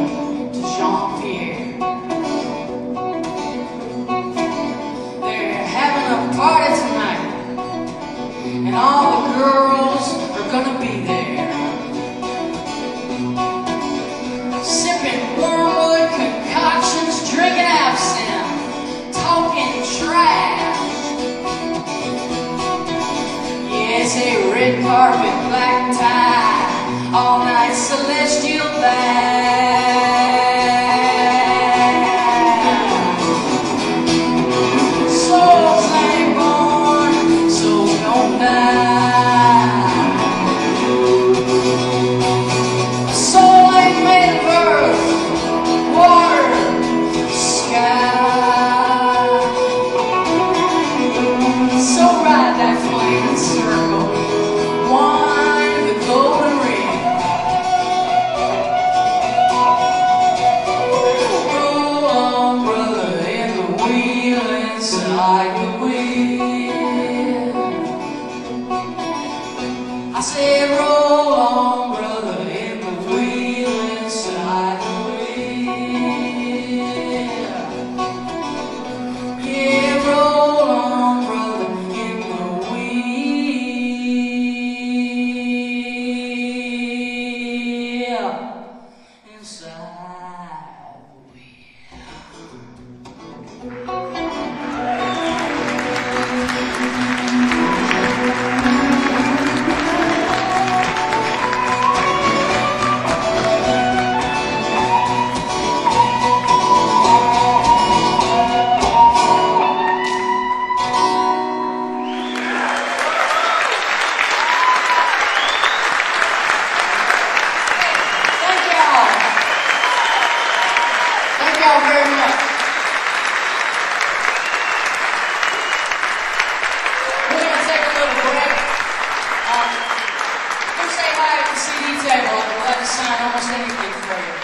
to Jean-Pierre. They're having a party tonight, and all the girls are gonna be there, sipping wormwood concoctions, drinking absinthe, talking trash. Yes, a red carpet, black tie, all night celestial band. Souls ain't born, souls don't die. A soul ain't made of earth, water, sky. So ride that flaming circle, wind the golden ring, roll on, brother, in the wheel inside the wheel. I say roll on, brother, in the wheel inside the wheel. Yeah, roll on, brother, in the wheel inside the wheel. Thank y'all. Thank y'all very much. We're going to take a little break. Come say hi at the CD table. I'd like to sign almost anything for you.